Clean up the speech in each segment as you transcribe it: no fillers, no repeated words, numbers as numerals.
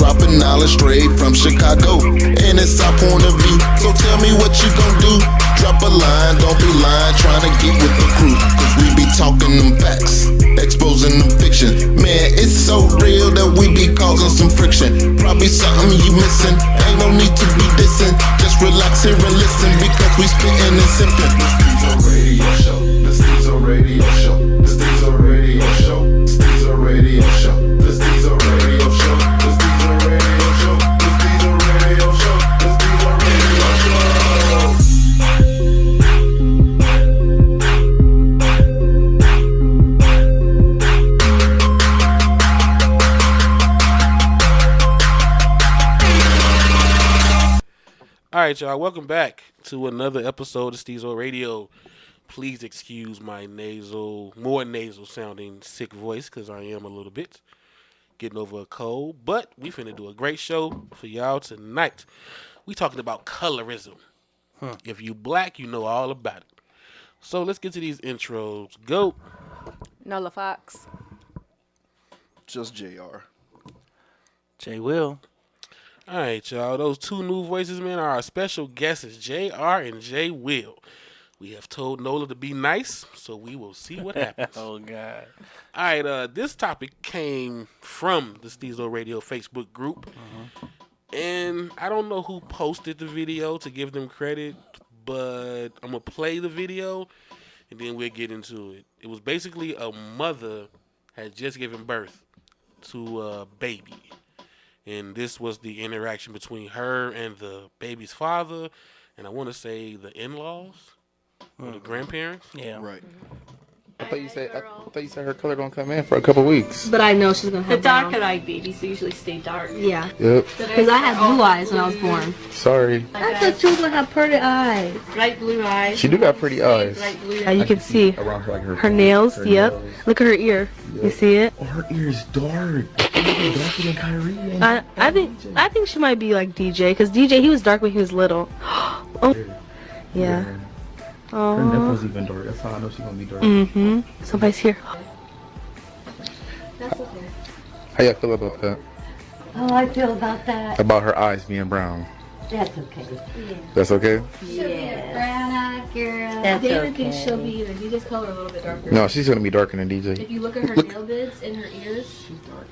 dropping knowledge straight from Chicago. And it's our point of view, so tell me what you gon' do. Drop a line, don't be lying, trying to get with the crew. Cause we be talking them facts, exposing them fiction. Man, it's so real that we be causing some friction. Probably something you missing, ain't no need to be dissing. Just relax here and listen, because we spittin' and simpin'. The Stezo Radio Show, the Stezo Radio Show, the Stezo Radio Show, the Stezo Radio Show, the Stezo Radio Show, the Stezo Radio Show, the Stezo Radio Show. All right, y'all. Welcome back to another episode of Stezo Radio. Please excuse my more nasal sounding sick voice because I am a little bit getting over a cold. But we finna do a great show for y'all tonight. We talking about colorism. If you black, you know all about it. So let's get to these intros. Go. Nola Fox. Just JR. J Will. All right, y'all. Those two new voices, man, are our special guests, JR and J Will. We have told Nola to be nice, so we will see what happens. Oh, God. All right, this topic came from the Stezo Radio Facebook group. And I don't know who posted the video to give them credit, but I'm going to play the video, and then we'll get into it. It was basically a mother had just given birth to a baby. And this was the interaction between her and the baby's father, and I want to say the in-laws. Or the grandparents? Yeah. Right. I thought you said her color don't come in for a couple weeks. But I know she's gonna have The darker-eyed babies usually stay dark. Yeah. Yep. Because I had blue eyes when I was born. Sorry. I thought she was gonna have pretty eyes. Bright blue eyes. She do got pretty eyes. Bright blue Yeah, you can see Around her, her nails. Yep. Look at her ear. You see it? Oh, her ear is dark. Darker than Kyrie. I think she might be like DJ, because DJ, he was dark when he was little. Oh. Yeah. Her nipples even dark. That's how I know she's gonna be dark. Somebody's here. That's okay. How y'all feel about that? Oh, I feel about that. About her eyes being brown. That's okay. That's okay? Yeah. Brown-eyed girl. That's David thinks she'll be either DJ's color or a little bit darker. No, she's gonna be darker than DJ. If you look at her nail beds and her ears, she's dark.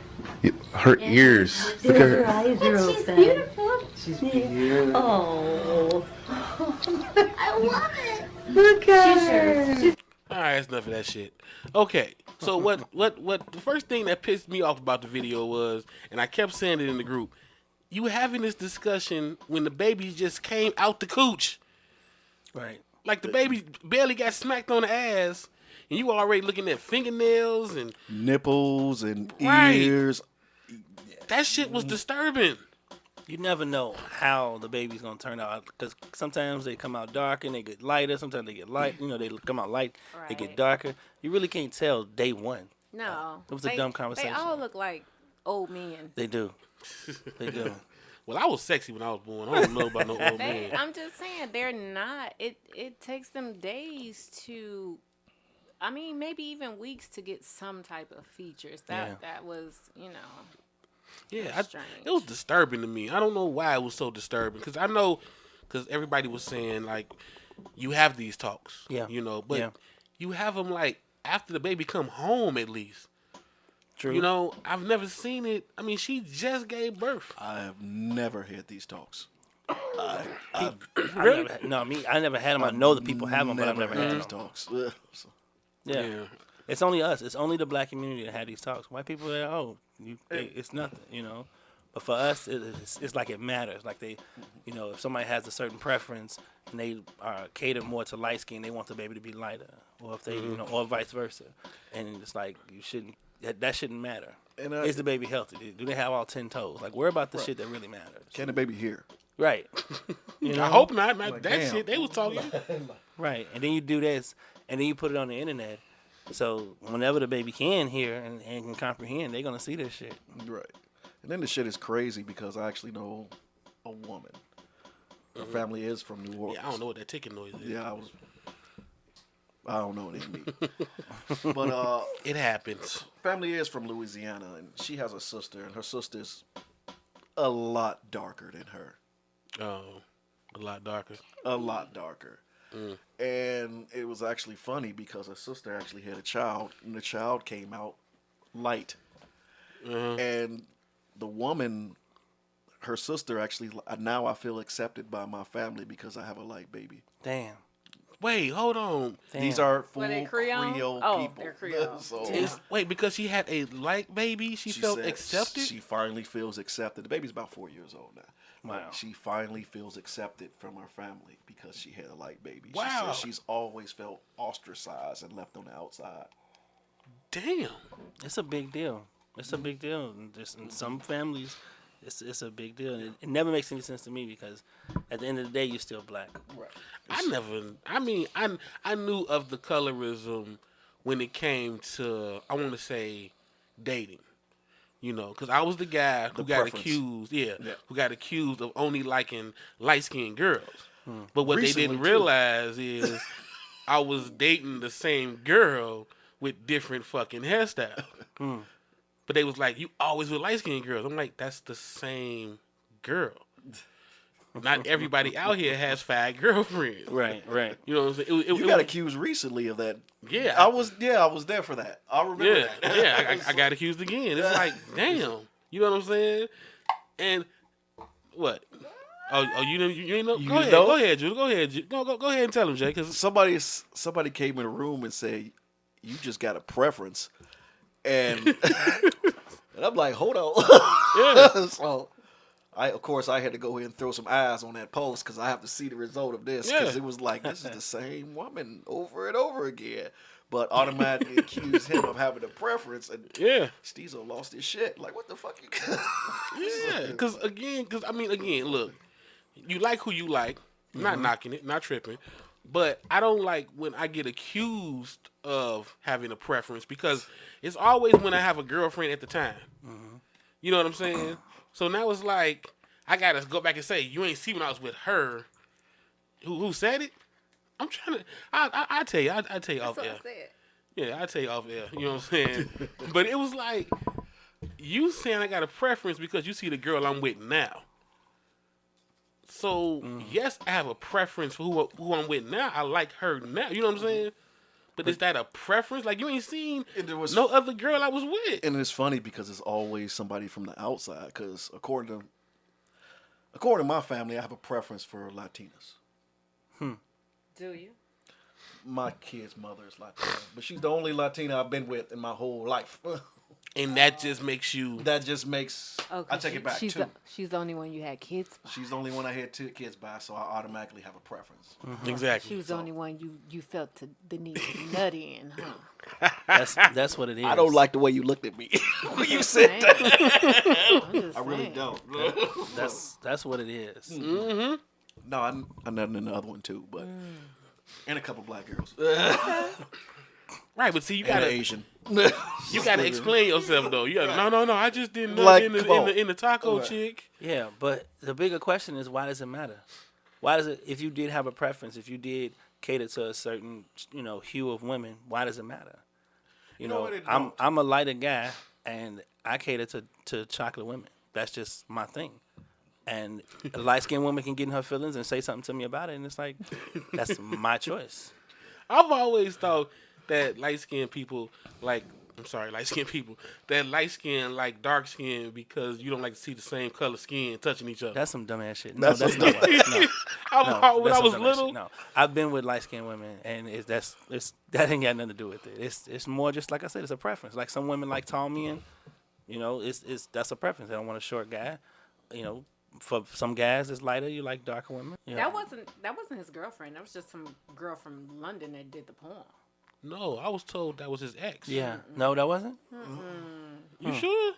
Her ears. Look at Her her. eyes are She's open. beautiful. She's beautiful. Oh. I love it. Look at her. All right, that's enough of that shit. Okay, so what the first thing that pissed me off about the video was, and I kept saying it in the group, you having this discussion when the baby just came out the cooch. Right. Like the baby barely got smacked on the ass, and you already looking at fingernails and Nipples and Right. ears. that shit was disturbing. You never know how the baby's going to turn out, because sometimes they come out darker and they get lighter. Sometimes they get light. You know, they come out light, they get darker. You really can't tell day one. No. It was a dumb conversation. They all look like old men. They do. They do. Well, I was sexy when I was born. I don't know about no old man. I'm just saying, they're not. It takes them days to, I mean, maybe even weeks to get some type of features. That was, you know. Yeah, strange. it was disturbing to me. I don't know why it was so disturbing. Because I know, because everybody was saying, like, you have these talks. Yeah. You know, but you have them, like, after the baby come home at least. True. You know, I've never seen it. I mean, she just gave birth. I have never had these talks. I never had them. I know that people have them, but I've never had these them. talks. Yeah. It's only us. It's only the black community that had these talks. White people, it's nothing, you know. But for us, it's like it matters. Like they, you know, if somebody has a certain preference and they are catered more to light skin, they want the baby to be lighter, or if they, you know, or vice versa. And it's like that shouldn't matter. And is the baby healthy? Do they have all 10 toes? Like, worry about the shit that really matters. Can the baby hear? Right. You know? I hope not. That damn. shit they was talking. Right. And then you do this, and then you put it on the internet. So whenever the baby can hear and can comprehend, they're going to see this shit. Right. And then the shit is crazy because I actually know a woman. Her family is from New Orleans. Yeah, I don't know what that ticking noise is. Yeah, I don't know what it means. But it happens. family is from Louisiana, and she has a sister, and her sister's a lot darker than her. Oh, a lot darker. A lot darker. And it was actually funny because her sister actually had a child, and the child came out light. And the woman, her sister, actually, now I feel accepted by my family because I have a light baby. Damn. Wait, hold on. Damn. These are full they Creole? Creole Oh, people. they're Creole. Wait, because she had a light baby, she felt said accepted? She finally feels accepted. The baby's about 4 years old now. Wow. She finally feels accepted from her family because she had a light baby. Wow. She says she's always felt ostracized and left on the outside. Damn. It's a big deal. It's a big deal. And just in some families, it's a big deal. And it never makes any sense to me because at the end of the day, you're still black. Right. I knew of the colorism when it came to, I want to say, dating. You know, because I was the guy who got accused, who got accused of only liking light-skinned girls. But what they didn't realize is I was dating the same girl with different fucking hairstyles. But they was like, you always with light-skinned girls. I'm like, that's the same girl. Not everybody out here has 5 girlfriends. Right. You know what I'm saying? You got accused recently of that. Yeah. I was there for that. I remember that. Yeah, I got accused again. It's like, damn. You know what I'm saying? And what? Oh, you ain't know? Go ahead, Drew. Go ahead and tell him, Jay. Because somebody came in the room and said, you just got a preference. And, and I'm like, hold on. yeah. So, of course, I had to go ahead and throw some eyes on that post because I have to see the result of this. Because it was like, this is the same woman over and over again. But automatically accused him of having a preference. And Stezo lost his shit. Like, what the fuck you Yeah. Because, again, look, you like who you like. Not knocking it, not tripping. But I don't like when I get accused of having a preference because it's always when I have a girlfriend at the time. You know what I'm saying? So now it's like, I got to go back and say, you ain't see when I was with her. Who said it? I'm trying to, I tell you, I tell you off air. Yeah, I tell you off air. You know what I'm saying? But it was like, you saying I got a preference because you see the girl I'm with now. So, yes, I have a preference for who I'm with now. I like her now. You know what I'm saying? But is that a preference? Like, you ain't seen no other girl I was with. And it's funny because it's always somebody from the outside. Because according to my family, I have a preference for Latinas. Do you? My kid's mother is Latina. But she's the only Latina I've been with in my whole life. And that just makes you... I take it back, too. She's the only one you had kids by. She's the only one I had 2 kids by, so I automatically have a preference. Exactly. She was the only one you felt the need to nut in, huh? That's what it is. I don't like the way you looked at me when you said that. I really don't. That's what it is. No, I'm nutting in the other one, too, but... And a couple black girls. Right, but see, you and gotta Asian. You gotta explain yourself though. You gotta, no. I just didn't know in the taco chick. Yeah, but the bigger question is, why does it matter? Why does it? If you did have a preference, if you did cater to a certain hue of women, why does it matter? You know I'm a lighter guy, and I cater to chocolate women. That's just my thing. And a light-skinned woman can get in her feelings and say something to me about it, and it's like, that's my choice. I've always thought that light-skinned people that light-skinned like dark-skinned because you don't like to see the same color skin touching each other. That's some dumbass shit. No, that's not right. When I was little. No, I've been with light-skinned women, and that ain't got nothing to do with it. It's more just, like I said, it's a preference. Like some women like tall men, that's a preference. They don't want a short guy, For some guys, it's lighter. You like darker women. That wasn't his girlfriend. That was just some girl from London that did the poem. No, I was told that was his ex. Yeah. No, that wasn't? You sure?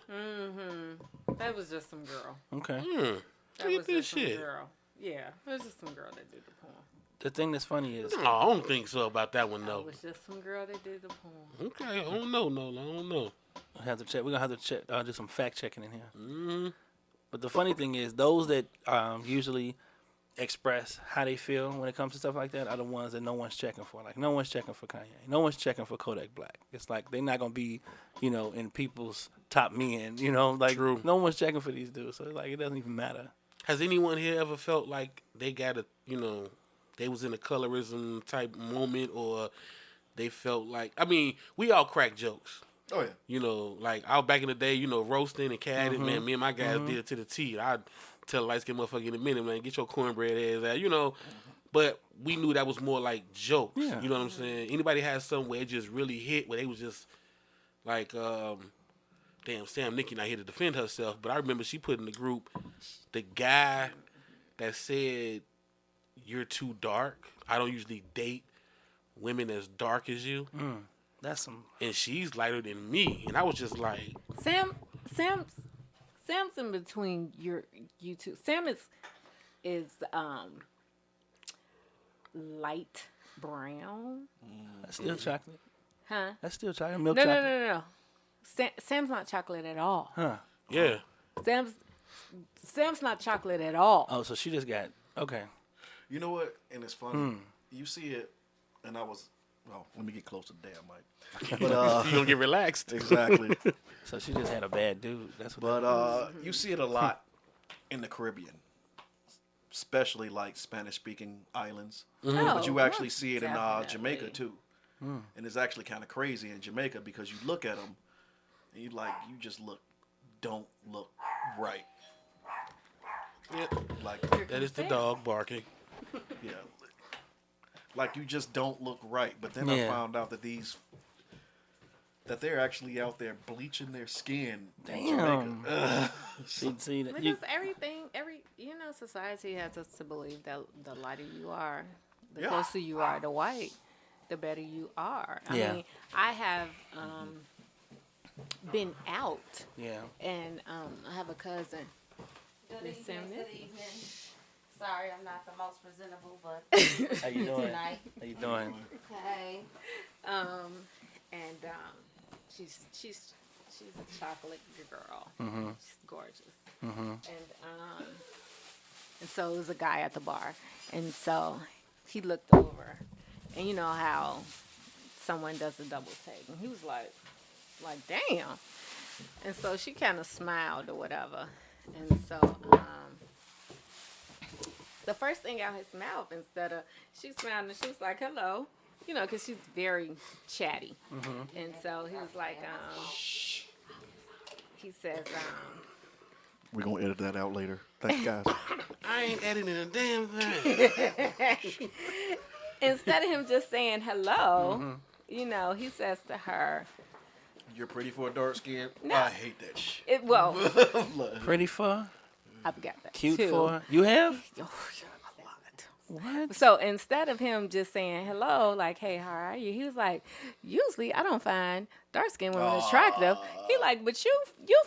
That was just some girl. Okay. That was just some girl. Yeah, it was just some girl that did the poem. The thing that's funny is... No, I don't think so about that one, though. It was just some girl that did the poem. Okay, I don't know, Nola. I don't know. We're going to have to check, do some fact-checking in here. But the funny thing is, those that usually express how they feel when it comes to stuff like that are the ones that no one's checking for. Like, no one's checking for Kanye. No one's checking for Kodak Black. It's like they're not gonna be, in people's top men. Like True. no one's checking for these dudes. So like it doesn't even matter. Has anyone here ever felt like they got they was in a colorism type moment, or they felt like, we all crack jokes. Oh yeah. Like I was back in the day, roasting and catting, man. Me and my guys did it to the T. I'd tell a light skinned motherfucker in a minute, man, get your cornbread ass out, But we knew that was more like jokes. Yeah. You know what I'm saying? Anybody had something where it just really hit, where they was just like, damn, SamNicky not here to defend herself, but I remember she put in the group the guy that said, "You're too dark. I don't usually date women as dark as you." That's some. And she's lighter than me, and I was just like, Sam's in between you two. Sam is light brown. That's still chocolate. Huh? That's still chocolate. Milk No, chocolate. no. Sam's not chocolate at all. Huh. yeah. Sam's not chocolate at all. Oh, so she just got okay. You know what? And it's funny. You see it, and let me get close to the damn mic. But You gonna get relaxed. exactly. So she just had a bad dude. That's what. But you see it a lot in the Caribbean, especially like Spanish-speaking islands. But you actually see it in Jamaica too. And it's actually kind of crazy in Jamaica because you look at them, and you don't look right. Yeah. Like That is the dog barking. yeah, like you just don't look right. But then I found out that they're actually out there bleaching their skin in Jamaica. See that. Because society has us to believe that the lighter you are, the closer you are to white, the better you are. I mean, I have been out. Yeah. And I have a cousin. Good evening. Sorry, I'm not the most presentable, but How you doing? tonight. How you doing? Hey. And she's a chocolate girl. She's gorgeous. And so it was a guy at the bar, and so he looked over, and you know how someone does a double take, and he was like damn. And so she kind of smiled or whatever, and so the first thing out his mouth, instead of, she smiled and she was like, hello, because she's very chatty. And so he was like, he says, We're gonna edit that out later. Thanks, guys. I ain't editing a damn thing. instead of him just saying hello, he says to her, You're pretty for a dark skin. No. I hate that shit. Pretty for? I've got that Cute too. for? You have? Oh, yeah, a lot. What? So instead of him just saying hello, like, hey, how are you? He was like, usually I don't find dark-skinned women attractive. He like, but you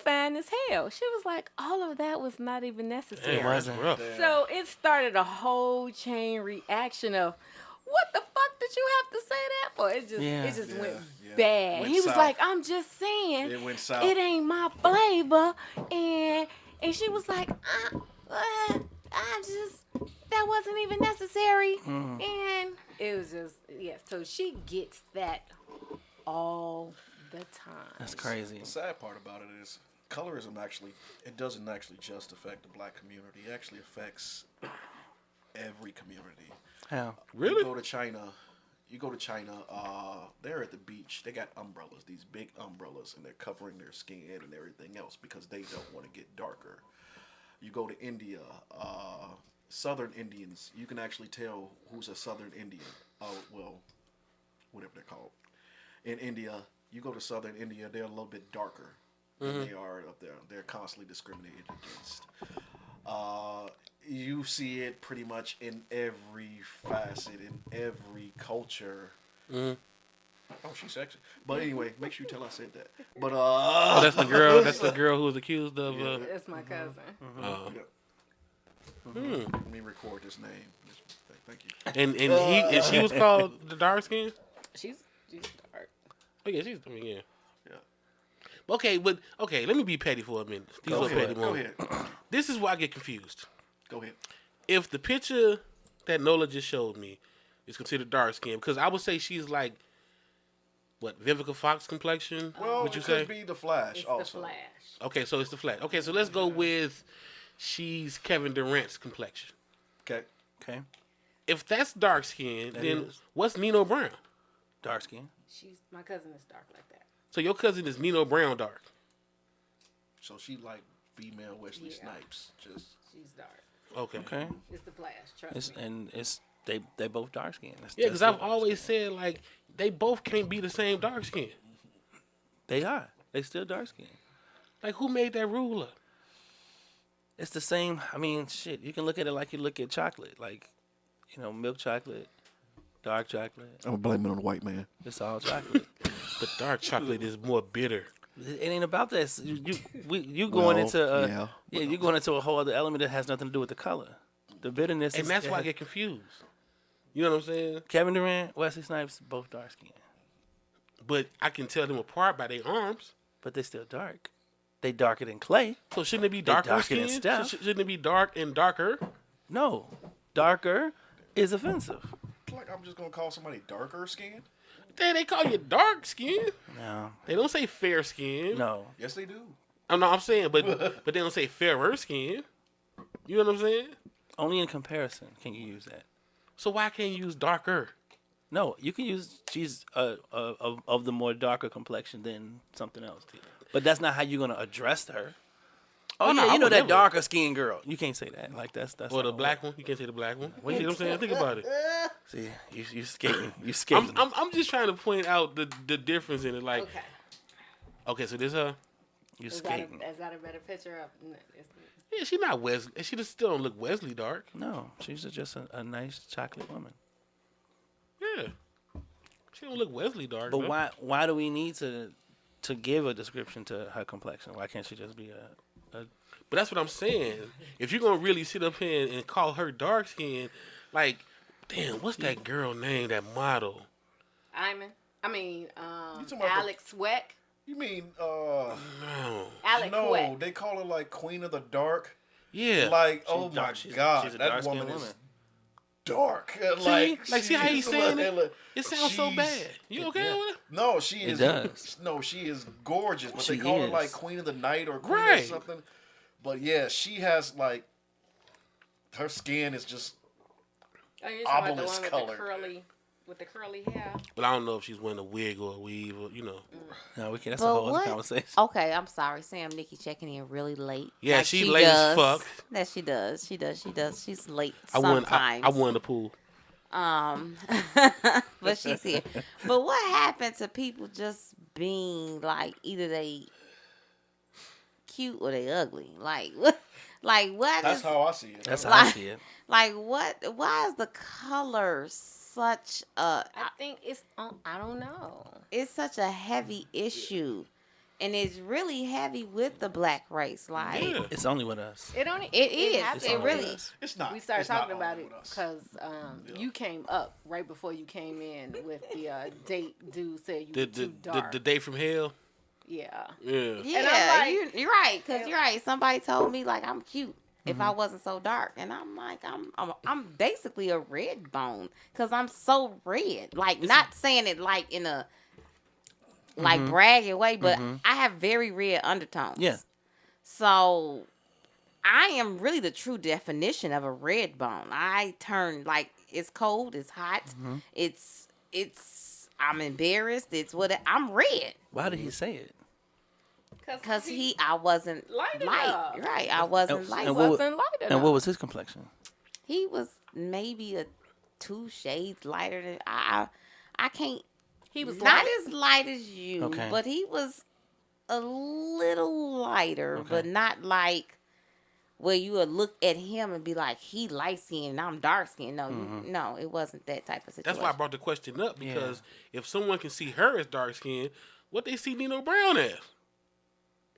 fine as hell. She was like, all of that was not even necessary. It wasn't. Rough. So it started a whole chain reaction of, what the fuck did you have to say that for? It just went bad. Went He was south. like, I'm just saying, It went south. it ain't my flavor. And she was like, I just, that wasn't even necessary. And it was just, so she gets that all the time. That's crazy. The sad part about it is colorism it doesn't actually just affect the black community. It actually affects every community. How? Really? You go to China, they're at the beach. They got umbrellas, these big umbrellas, and they're covering their skin and everything else because they don't want to get darker. You go to India, Southern Indians, you can actually tell who's a Southern Indian. Whatever they're called. In India, you go to Southern India, they're a little bit darker than they are up there. They're constantly discriminated against. You see it pretty much in every facet, in every culture. Oh, she's sexy. But anyway, make sure you tell I said that. But Oh, that's the girl. That's the girl who was accused of. That's my cousin. Let me record this name. Thank you. And she was called the dark skin. She's dark. Oh yeah, yeah. Okay, let me be petty for a minute. Go ahead. This is why I get confused. Go ahead. if the picture that Nola just showed me is considered dark skin, because I would say she's like, what, Vivica Fox complexion? Well, would you it say? could be the Flash It's also. the Flash. Okay, so it's the Flash. Okay, so let's go with she's Kevin Durant's complexion. Okay. Okay. If that's dark skin, That then is. what's Nino Brown? Dark skin. My cousin is dark like that. So your cousin is Nino Brown dark. So she like female Wesley Yeah. Snipes. Just She's dark. Okay. Okay. It's the Flash. Trust me. It's they both dark skin. Yeah, because I've always said like they both can't be the same dark skin. They are. They still dark skin. Like who made that rule up? It's the same. I mean, shit. You can look at it like you look at chocolate. Like, milk chocolate, dark chocolate. I'm gonna blame it on the white man. It's all chocolate. But dark chocolate is more bitter. It ain't about that. You going into you going into a whole other element that has nothing to do with the color. The bitterness. And that's why I get confused. You know what I'm saying? Kevin Durant, Wesley Snipes, both dark skin, But I can tell them apart by their arms. but they still dark. They darker than clay. So shouldn't it be darker darker than skin? Steph. Shouldn't it be dark and darker? No, darker is offensive. Like I'm just gonna call somebody darker skin. They call you dark skin. No, They don't say fair skin. no. Yes, they do. I'm saying, but they don't say fairer skin. You know what I'm saying? Only in comparison can you use that. So why can't you use darker? No, you can use she's of the more darker complexion than something else. But that's not how you're gonna address her. Oh, no, yeah, I you know would that never. darker skin girl. You can't say that. Like that's. Or the black one? You can't say the black one. You see what I'm saying? Think about it. See, you skating. You skating. I'm just trying to point out the difference in it. Like, okay, so this her. You Is skating. that a better picture of? Yeah, she not Wesley. She just still don't look Wesley dark. No, she's just a nice chocolate woman. Yeah, she don't look Wesley dark. But though. why do we need to give a description to her complexion? Why can't she just be a But that's what I'm saying. If you're gonna really sit up here and call her dark skin, like, damn, what's that girl name? That model? talking about Alex Weck. You mean No. Alex no? Weck. They call her like Queen of the Dark. Yeah. Like She's oh dark. my She's god, a that dark-skinned woman is woman. dark. See how he's she's saying like- it? It sounds so she's- bad. You okay with it? No, she is. does. No, she is gorgeous, but She they call her is. like Queen of the Night or Queen Right. of something. But yeah, she has like her skin is just Oh, you're talking about the obelisk one color. with the curly hair. But I don't know if she's wearing a wig or a weave or No, we can't. That's a But whole other what? conversation. Okay, I'm sorry. SamNicky checking in really late. Yeah, Like she she late as does. fuck. That she does. She does. She's late I won. sometimes. I won the pool. But she's here. But what happened to people just being like either they cute or they ugly? Like what? Like what That's is how I see it. That's how I like- see it. like what? Why is the color such a? I think it's. I don't know. It's such a heavy issue, and it's really heavy with the black race. Like Yeah. It's only with us. It only. It is. happens It with really- us. It's not. We started it's not talking about only it with us. because you came up right before you came in with the date. Dude said you The were too dark. the day from hell. Yeah. Yeah. yeah, And I'm like- you're right. Cause you're right. Somebody told me like I'm cute if I wasn't so dark, and I'm like I'm basically a red bone because I'm so red. Like not saying it like in a like bragging way, but I have very red undertones. Yeah. So I am really the true definition of a red bone. I turn like it's cold, it's hot, it's I'm embarrassed. It's what I'm red Why did he say it? because I wasn't Light light, enough. right? I wasn't And- light. and what- Wasn't light enough. And what was his complexion? He was maybe a 2 shades lighter than I can't. He was not light? as light as you, Okay. but he was a little lighter, Okay. but not like where you would look at him and be like, he light skinned and I'm dark skinned. No, no, it wasn't that type of situation. That's why I brought the question up because if someone can see her as dark skin, what they see Nino Brown as?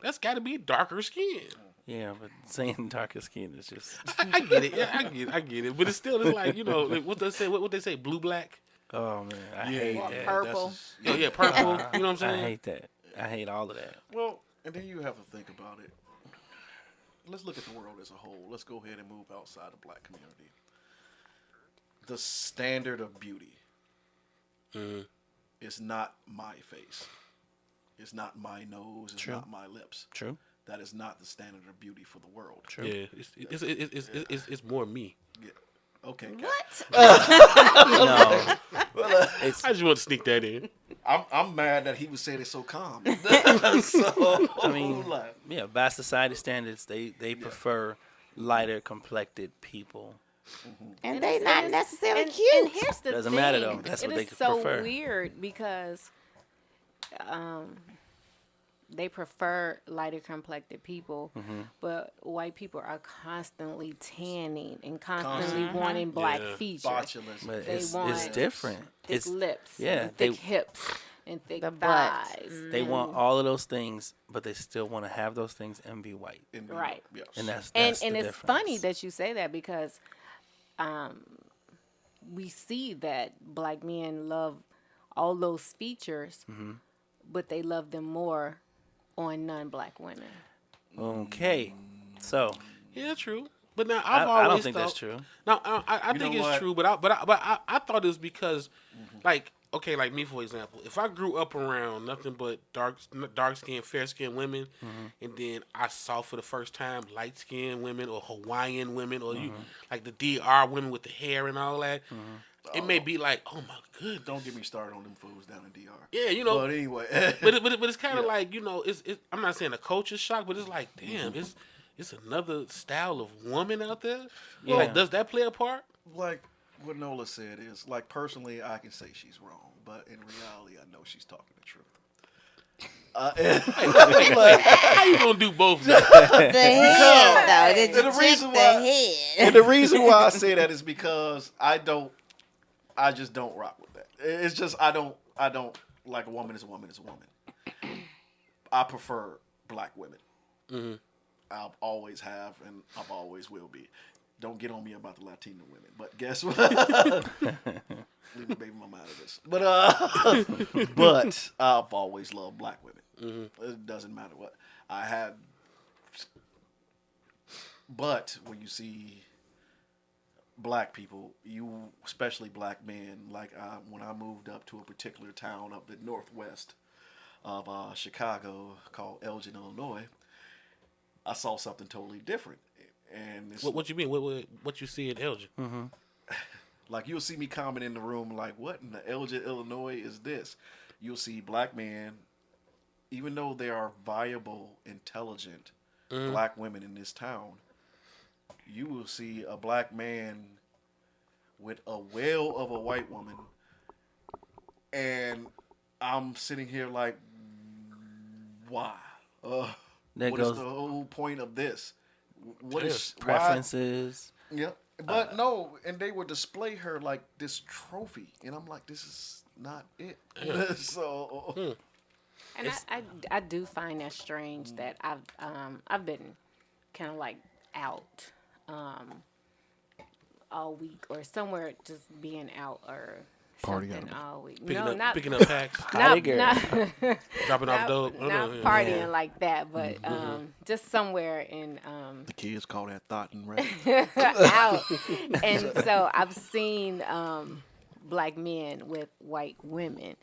That's got to be darker skin. Yeah, but saying darker skin is just. I get it. Yeah, I get it. But it's still, it's like like, what they say? What they say? Blue black. Oh man, I hate Or that. purple. Oh yeah, purple. You know what I'm I saying? hate that. I hate all of that. Well, and then you have to think about it. let's look at the world as a whole. Let's go ahead and move outside the black community. The standard of beauty is not my face. It's not my nose. It's not my lips. True. That is not the standard of beauty for the world. True. Yeah, it's more me. Yeah. Okay. What? No. I just want to sneak that in. I'm mad that he was saying it so calm. So I mean, yeah, by society standards, they prefer lighter complected people. And they not necessarily and cute. here's the Doesn't thing. matter, though. That's what they It is so prefer. weird because they prefer lighter complected people, but white people are constantly tanning and constantly wanting black features. Botulism. But They it's want different. Thick It's lips, yeah, and thick they- hips, and thick The butt. thighs. they want all of those things, but they still want to have those things and be white. Right. Yes. And that's And the it's difference. funny that you say that because we see that black men love all those features, but they love them more on non-black women. Okay, so Yeah, true. But now I I've always don't think thought, that's true. No, I think know it's what? true, but I thought it was because, like, okay, like me for example, if I grew up around nothing but dark skinned, fair skinned women, and then I saw for the first time light skinned women or Hawaiian women or you like the DR women with the hair and all that, it may be like, oh my goodness. Don't get me started on them fools down in DR. Yeah, you know. But anyway. but it's kind of like, you know, it's I'm not saying a culture shock, but it's like, damn, it's another style of woman out there. Yeah. Like, does that play a part? Like what Nola said is, like, personally, I can say she's wrong, but in reality, I know she's talking the truth. How you gonna do both? Now? The head, though. Did you the check reason the why- head? And the reason why I say that is because I just don't rock with that. It's just I don't like a woman is a woman is a woman. I prefer black women. I always have and I always will be. Don't get on me about the Latino women, but guess what? Leave the baby mama out of this. But I've always loved black women. It doesn't matter what I had. But when you see black people, especially black men, like when I moved up to a particular town up the northwest of Chicago called Elgin, Illinois, I saw something totally different. And it's What you mean? What you see in Elgin? like you'll see me comment in the room like, what in the Elgin, Illinois is this? You'll see black men, even though they are viable, intelligent black women in this town, you will see a black man with a whale of a white woman, and I'm sitting here like, why? There What is goes the whole point of this? What is why? preferences. Yeah, but no, and they would display her like this trophy, and I'm like, this is not it. So And I do find that strange that I've been kind of like out all week or somewhere, just being out or Party something animal. all week. Picking up packs, not, girl. not, dropping off not, dope. Oh, not no, yeah. partying like that, but just somewhere in the kids call that thought and right. out. And so I've seen black men with white women,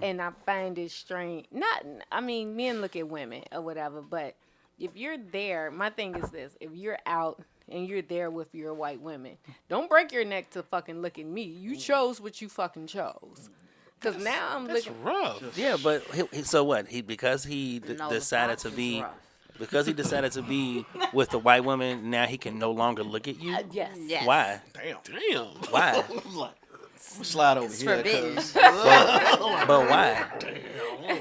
and I find it strange. Men look at women or whatever, but if you're there, my thing is this: if you're out and you're there with your white women, don't break your neck to fucking look at me. You chose what you fucking chose. Because now I'm That's looking. rough. Yeah, but so what? Because he No, decided the to box be is rough. because he decided to be with the white woman. Now he can no longer look at you. Yes. Yes. Why? Damn. Why? Slide over here. Forbidden. But why?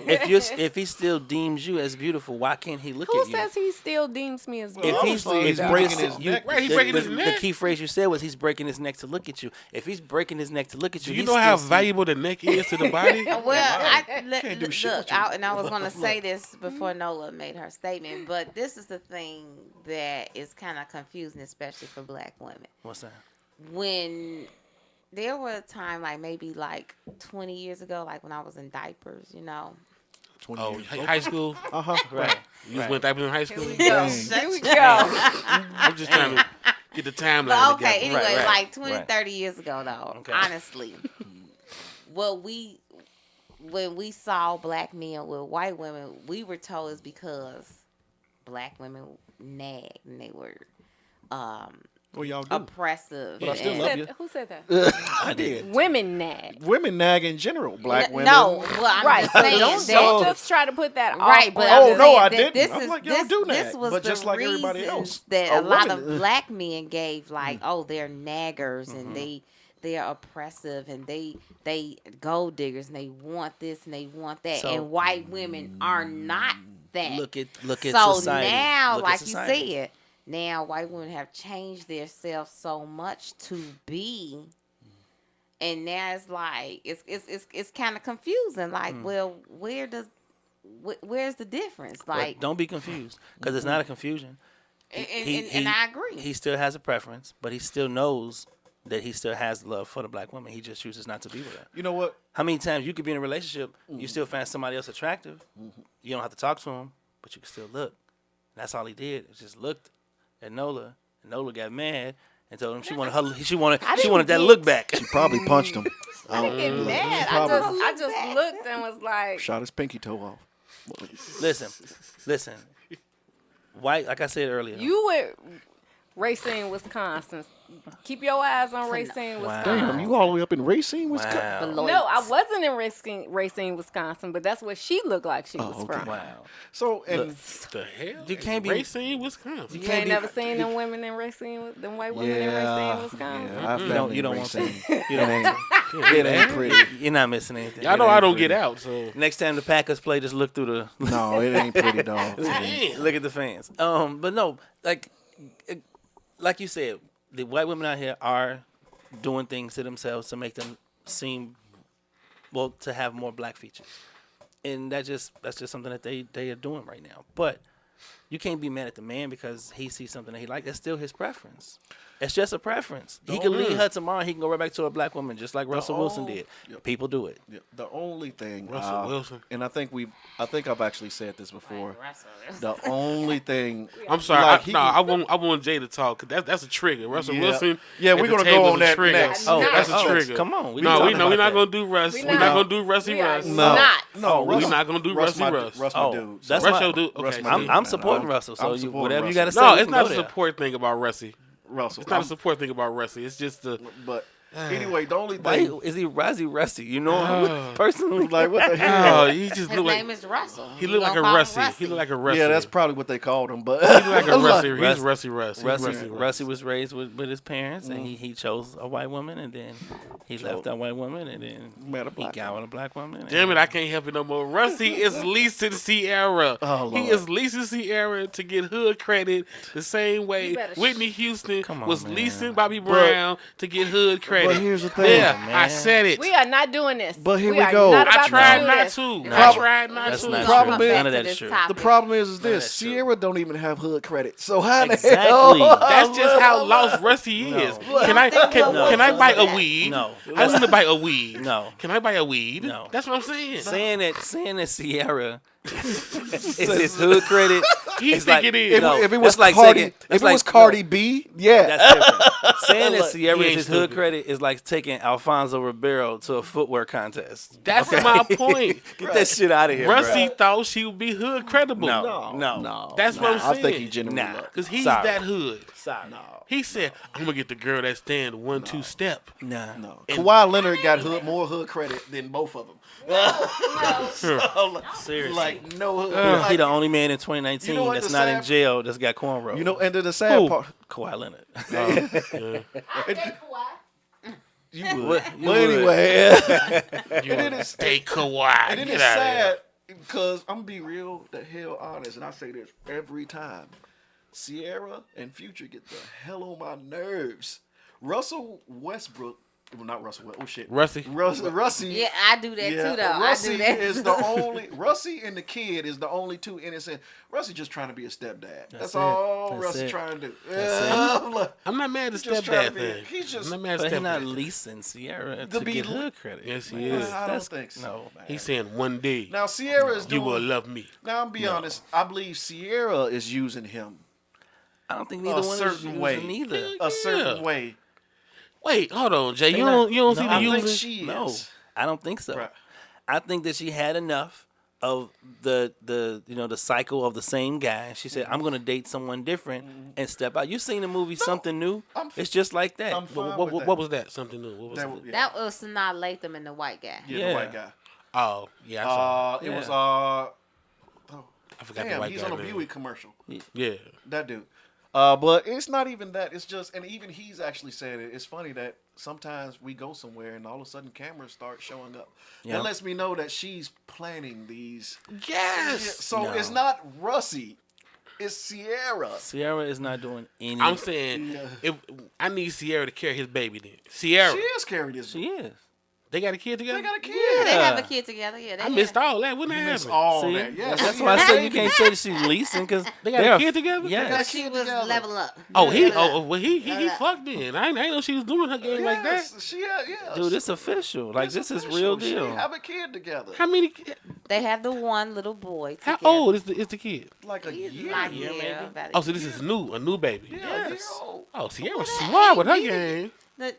If he still deems you as beautiful, why can't he look Who at you? says he still deems me as Well, beautiful? If he's Obviously, he's breaking breaking his neck. Right, he's breaking his neck. The key phrase you said was he's breaking his neck to look at you. If he's breaking his neck to look at you, Do you he's know how still- valuable the neck is to the body? Well, Can't do shit with you. and I was going to say this before Nola made her statement, but this is the thing that is kind of confusing, especially for black women. What's that? When there was a time, like maybe like 20 years ago, like when I was in diapers, 20 Oh, years. high school. Uh-huh. Right. You just went that in high school? Here we go. I'm just trying to get the timeline But okay, together. anyway, Right. like 20, Right. 30 years ago, though, Okay. honestly, when we saw black men with white women, we were told it's because black women nagged and they were Well, y'all do. oppressive. But I still and- love you. Who said that? I did. Women nag. Women nag in general. Black women. No, well, I'm Right. just So saying don't that. just try to put that Right, off but on- I'm Oh, just no, saying I that didn't. This I'm is like, y'all this, do this nag, was but the just like everybody reasons else, that a a lot of woman- black men gave, like, oh, they're naggers and they are oppressive and they gold diggers and they want this and they want that, So- and white women are not that. Look at So society. now, Look at like you society. said, now white women have changed themselves so much to be, and now it's like it's kind of confusing. Like, well, where's the difference? But Like, don't be confused because it's not a confusion. and I agree. He still has a preference, but he still knows that he still has love for the black woman. He just chooses not to be with her. You know what? How many times you could be in a relationship, you still find somebody else attractive. You don't have to talk to him, but you can still look. That's all he did. He just looked at Nola, and Nola got mad and told him she wanted that look back. She probably punched him. I didn't get mad. Probably. I just looked and was like, Shot his pinky toe off. Listen. White, like I said earlier. you would Racine, Wisconsin. Keep your eyes on Racine, Wow. Wisconsin. Damn, you all the way up in Racine, Wisconsin? Wow. No, I wasn't in Racine, Wisconsin, but that's where she looked like she was okay. from. Wow. So, and The hell? You can't be- Racine, Wisconsin. You ain't never seen them women in Racine, them white women in Racine, Wisconsin. yeah, I found You it don't in want Racine. to. It ain't pretty. You're not missing anything. Y'all know I don't get out, so. Next time the Packers play, just look through the. No, it ain't pretty, dog. Look at the fans. But no, like you said, the white women out here are doing things to themselves to make them seem, well, to have more black features, and that's just something that they are doing right now. But you can't be mad at the man because he sees something that he likes. That's still his preference. It's just a preference. He can leave her tomorrow. He can go right back to a black woman, just like Russell Wilson did. Yep. People do it. Yeah, the only thing, Russell Wilson. and I think I've actually said this before. The only thing, I'm sorry. like, I want Jay to talk. 'Cause that's a trigger. Russell Yeah. Wilson. Yeah, at we're the gonna table go is on a that trigger. next. Oh, That's a oh, trigger. Come on. We're talking not about gonna do Russ. We We're not. not gonna do Rusty We are Russ. not. No, We're not gonna do Rusty Russ. Russ my Oh, dude. that's Russ why- your dude. Russ Okay. my dude. I'm supporting Russell. So I'm supporting whatever you Russell. got to say. No, we it's can not go a there. support thing about Rusty. Russell. It's not a support thing about Rusty. It's just the. But anyway, the only Why thing, is he Rusty? You know him personally. like, what the hell? Oh, he just His look name like is Russell. he We look like a gonna call him Rusty. He look like a Rusty. Yeah, that's probably what they called him. But he look like a Rusty. Russ- He's Rusty Russ. He's Rusty Russ. Rusty was raised with his parents, and he chose a white woman, and then he left that white woman, and then Met a he black got with a black woman. and- Damn it, I can't help it no more. Rusty is leasing Sierra. Oh, He Lord. is leasing Sierra to get hood credit the same way better Whitney Houston Come on, was man. leasing Bobby Brown to get hood credit. But here's the thing. Yeah, man. I said it. We are not doing this. But here we we are go. Not I about tried do not this. to. No. I tried not That's to. not Problem true. is- None of that is true. the problem is this: that's true. Sierra don't even have hood credit. So how the Exactly. hell? That's just how lost Rusty is. No. Can I No. can I buy a weed? No. I want to buy a weed. No. Can I buy a weed? No. That's what I'm saying. Saying that Sierra is his hood credit. He it's think like- it is. If, No, if it was that's like Cardi, taking- if that's it was like- Cardi B, yeah. That's different. Saying that Sierra He is ain't his hood stupid. credit is like taking Alfonso Ribeiro to a footwear contest. That's my point. Get that shit out of here, Rusty bro. thought she would be hood credible. No. That's what I'm I saying. think he genuinely Nah. loved. Because he's Sorry. that hood. Sorry. He said, I'm going to get the girl that stand 1-2 step. Nah. No, Kawhi Leonard got more hood credit than both of them. Seriously. Like no hood. He like, the only man in 2019 You know what that's the not in sad- jail that's got cornrows. you know, and then the sad Who? part, Kawhi Leonard. you would. What? But You would. anyway, You then it's- stay Kawhi. and then Get it's out of here. sad because I'm gonna be real the hell honest, and I say this every time. Sierra and Future get the hell on my nerves. Russell Westbrook Well, not Russell. Oh shit, Russie. Russie. Yeah, I do that too, though. Russie I do that. is the only. Russie and the kid is the only two innocent. Russie just trying to be a stepdad. That's all Russie trying to do. I'm not mad at just trying stepdad to be. thing. He's just. I'm not mad But at he's not stepdad. leasing Sierra to be get her credit. Yes, he is. I don't think so. No. Man. He's saying one day Now Sierra is you doing. will love me. Now I'm be honest. I believe Sierra is using him I don't think neither one is certain using way. neither. a certain way. Wait, hold on, Jay. They You not- don't see no, the I I think using? she is. No, I don't think so. Right. I think that she had enough of the the cycle of the same guy. She said, "I'm going to date someone different and step out." You seen the movie Something New? I'm It's just like that. I'm fine What, with what was that? Something new. What was that. that? Yeah, That was Sanaa Lathan and the white guy. the Yeah. white guy. Oh, yeah, I saw. It was I forgot the damn, white he's guy on a name. Buick commercial. Yeah. That dude. But it's not even that. It's just, and even he's actually said it. It's funny that sometimes we go somewhere and all of a sudden cameras start showing up. Yeah. That lets me know that she's planning these. Yes. Yeah, so No. it's not Russie. It's Sierra. Sierra is not doing any. I'm saying, Yeah. if I need Sierra to carry his baby, then Sierra, She is carrying this. she is. they got a kid together. They got a kid. Yeah, they have a Yeah. kid together. Yeah, they I missed all that. When that You happened? miss all See, that. Yes, that's she why I has said a you baby. can't say that she's leasing because They got a kid together? Yeah, She was together. level up. Oh, he. Level up. Oh, well, he fucked then. I ain't know she was doing her game like that. Yes, she had, yeah. dude, it's official. Like It's this is official. real She deal. have a kid together. How many? They have the one little boy. How together. old is the kid? Like a He's year. like, year, yeah, maybe? about Oh, so this is a new baby. Yeah, Yes. Oh, Sierra's that smart with her ain't game. The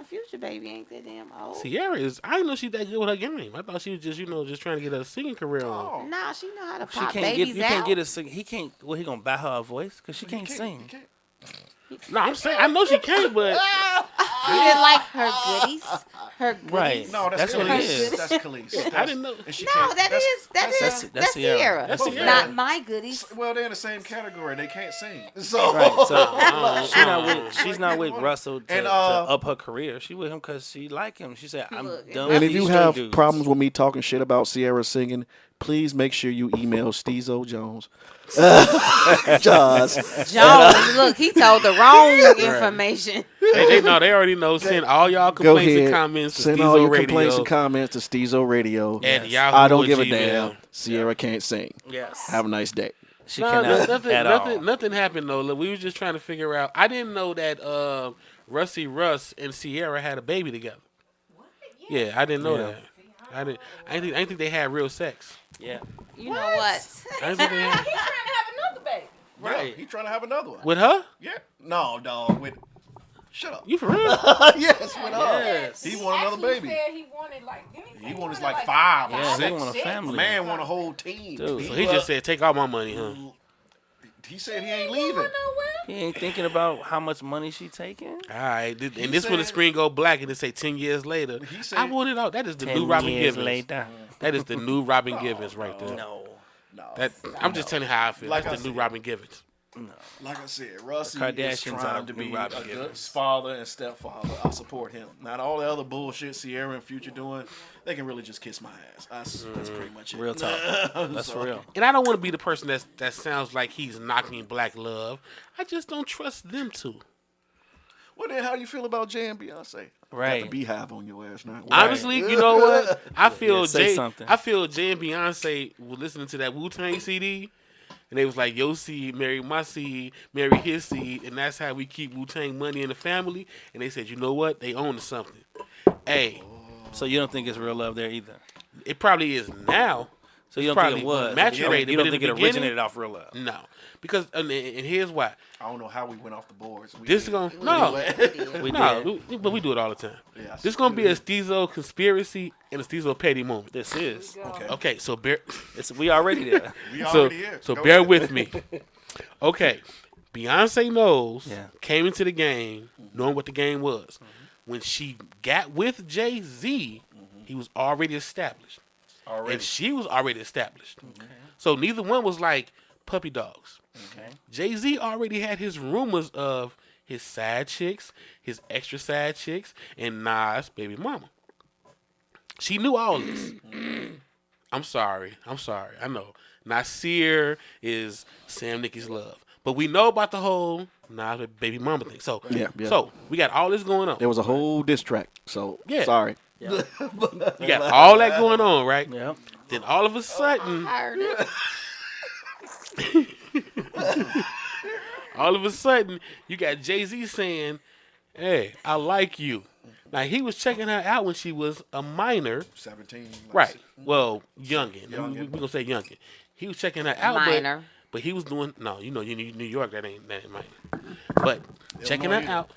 future baby ain't that damn old. Sierra is. I didn't know she's that good with her game. I thought she was just just trying to get a singing career on. Oh. Nah, she know how to She pop can't get. babies You out. can't get a sing. He can't. Well, he gonna buy her a voice because she can't You sing. can't. No, I'm saying I know she can't, but You didn't like her goodies. Her goodies. Right. No, That's Khalees. what it is. That's Khalees. I didn't know. And she No, can't- that's Sierra. Sierra. That's Sierra. Not my goodies. Well, they're in the same category. They can't sing. So, Right. So Uh-uh. she's not with Russell to, And, to up her career. She with him because she like him. She said, "I'm Look, done." and with and if these you straight have dudes." problems with me talking shit about Sierra singing, please make sure you email Stezo Jones. Jones. Jones, look, he told the wrong information. they already know. Send all y'all Go complaints ahead. and comments to Send all Stezo your Radio. complaints and comments to Stezo Radio. At Yahoo I don't or give a Gmail. damn. Sierra can't sing. yes, Have a nice day. she No, cannot at all. nothing happened though. Look, we were just trying to figure out. I didn't know that Russie Russ and Sierra had a baby together. Yeah, I didn't know Yeah. that. I didn't think they had real sex. Yeah, You know what? I didn't think they had, Right. He trying to have another one. with her? Yeah. No, dog. With. Shut up. You for real? Yes, with her. Yes. He want another baby. He wanted He wants like 5 or yeah, they 6. want a family. Man want a whole team. Dude. So he just said, "Take all my money, huh?" He said he ain't leaving. He ain't thinking about how much money she taking. All right, and He this when the said- screen go black and it say 10 years later. He said- I want it all. That is the 10 new Robin years Givens. later. That is the new Robin Givens right there. No. No. That I'm just telling you how I feel. Like That's I the new said. Robin Givens. Like I said, Russie The is Kardashians trying are to new be Robin a good Givens. father and stepfather. I support him. Not all the other bullshit Sierra and Future doing. They can really just kiss my ass. That's pretty much it. Real talk. That's for real. And I don't want to be the person that sounds like he's knocking black love. I just don't trust them two. Well, then, how do you feel about Jay and Beyonce? Right. Got the beehive on your ass now. Honestly, you know what? I feel Yeah, say Jay. something. I feel Jay and Beyonce were listening to that Wu-Tang CD, and they was like, "Your seed, marry my seed, marry his seed," and that's how we keep Wu-Tang money in the family. And they said, "You know what? They own something." Hey, So you don't think it's real love there either? it probably is now. So you don't Probably think it was? maturated, You but don't in think the it beginning- originated off real love? No, because and here's why. I don't know how we went off the boards. We This is did. gonna no. We No, did. but we do it all the time. Yeah, This is gonna be a Stezo conspiracy and a Stezo petty moment. This is. Okay, so bear, We already there. We so already here. so Go bear ahead. with me. Okay, Beyonce knows Yeah. came into the game knowing what the game was. When she got with Jay-Z, he was already established, Already. and she was already established. So neither one was like puppy dogs. Okay. Jay-Z already had his rumors of his side chicks, his extra side chicks, and Nas' baby mama. She knew all this. I'm sorry. I know. Nasir is SamNicky's love. But we know about the whole the baby mama thing. So so we got all this going on. There was a whole diss track. So sorry. You got all that going on, right? Yeah. Then all of a sudden, all of a sudden, you got Jay-Z saying, "Hey, I like you." Now he was checking her out when she was a minor, 17. right? Well, youngin. We gonna say youngin. He was checking her out, Minor. but he was doing you New York. That ain't minor. But checking her out,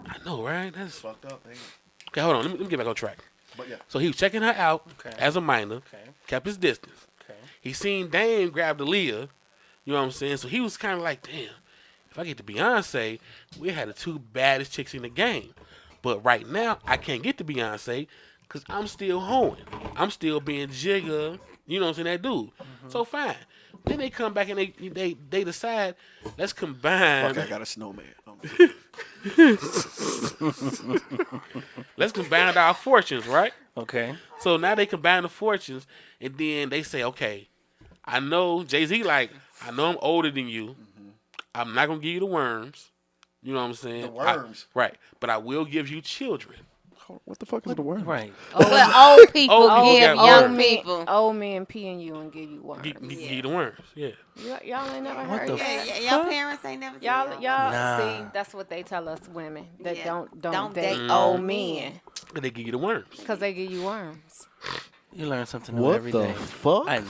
I know, right? That's Fucked up, ain't it? okay. Hold on, let me get back on track. But yeah. So he was checking her out as a minor, kept his distance. Okay. He seen Dame grab the Leah, you know what I'm saying? So he was kind of like, damn, if I get to Beyonce, we had the two baddest chicks in the game. But right now, I can't get to Beyonce because I'm still hoeing. I'm still being Jigga, you know what I'm saying, that dude. So fine. Then they come back and they decide, let's combine. Fuck, I got a snowman. Let's combine our fortunes, right? Okay. So now they combine the fortunes, and then they say, okay, I know Jay-Z, like, I know I'm older than you. I'm not going to give you the worms. You know what I'm saying? The worms? Right. But I will give you children. What the fuck is the word? Right. But old people Old people give got young worms. people. Old men peeing you and give you worms. Give you the worms. Yeah. Y'all ain't never What heard the that. Yeah, your parents ain't never Y'all, seen y'all Nah. see, that's what they tell us women that Yeah. don't date date old old men But they give you the worms. because they give you worms. You learn something new What every the day. fuck? I've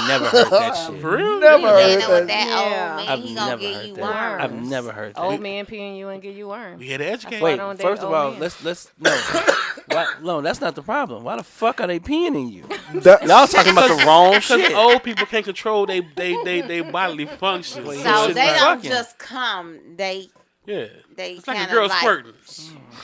never heard that shit. For real? Never You heard know what that. that old Yeah. man, I've he gonna never give heard you that. worms. I've never heard that. Old men peeing you and give you worms. We had to educate. why Wait, don't date first of old all, men. let's no, that's not the problem. Why the fuck are they peeing in you? That- Y'all talking about the wrong Because shit. old people can't control they bodily functions. Well, So yeah. they don't Fucking. just come. They Yeah. they It's like kind a girl of like squirting.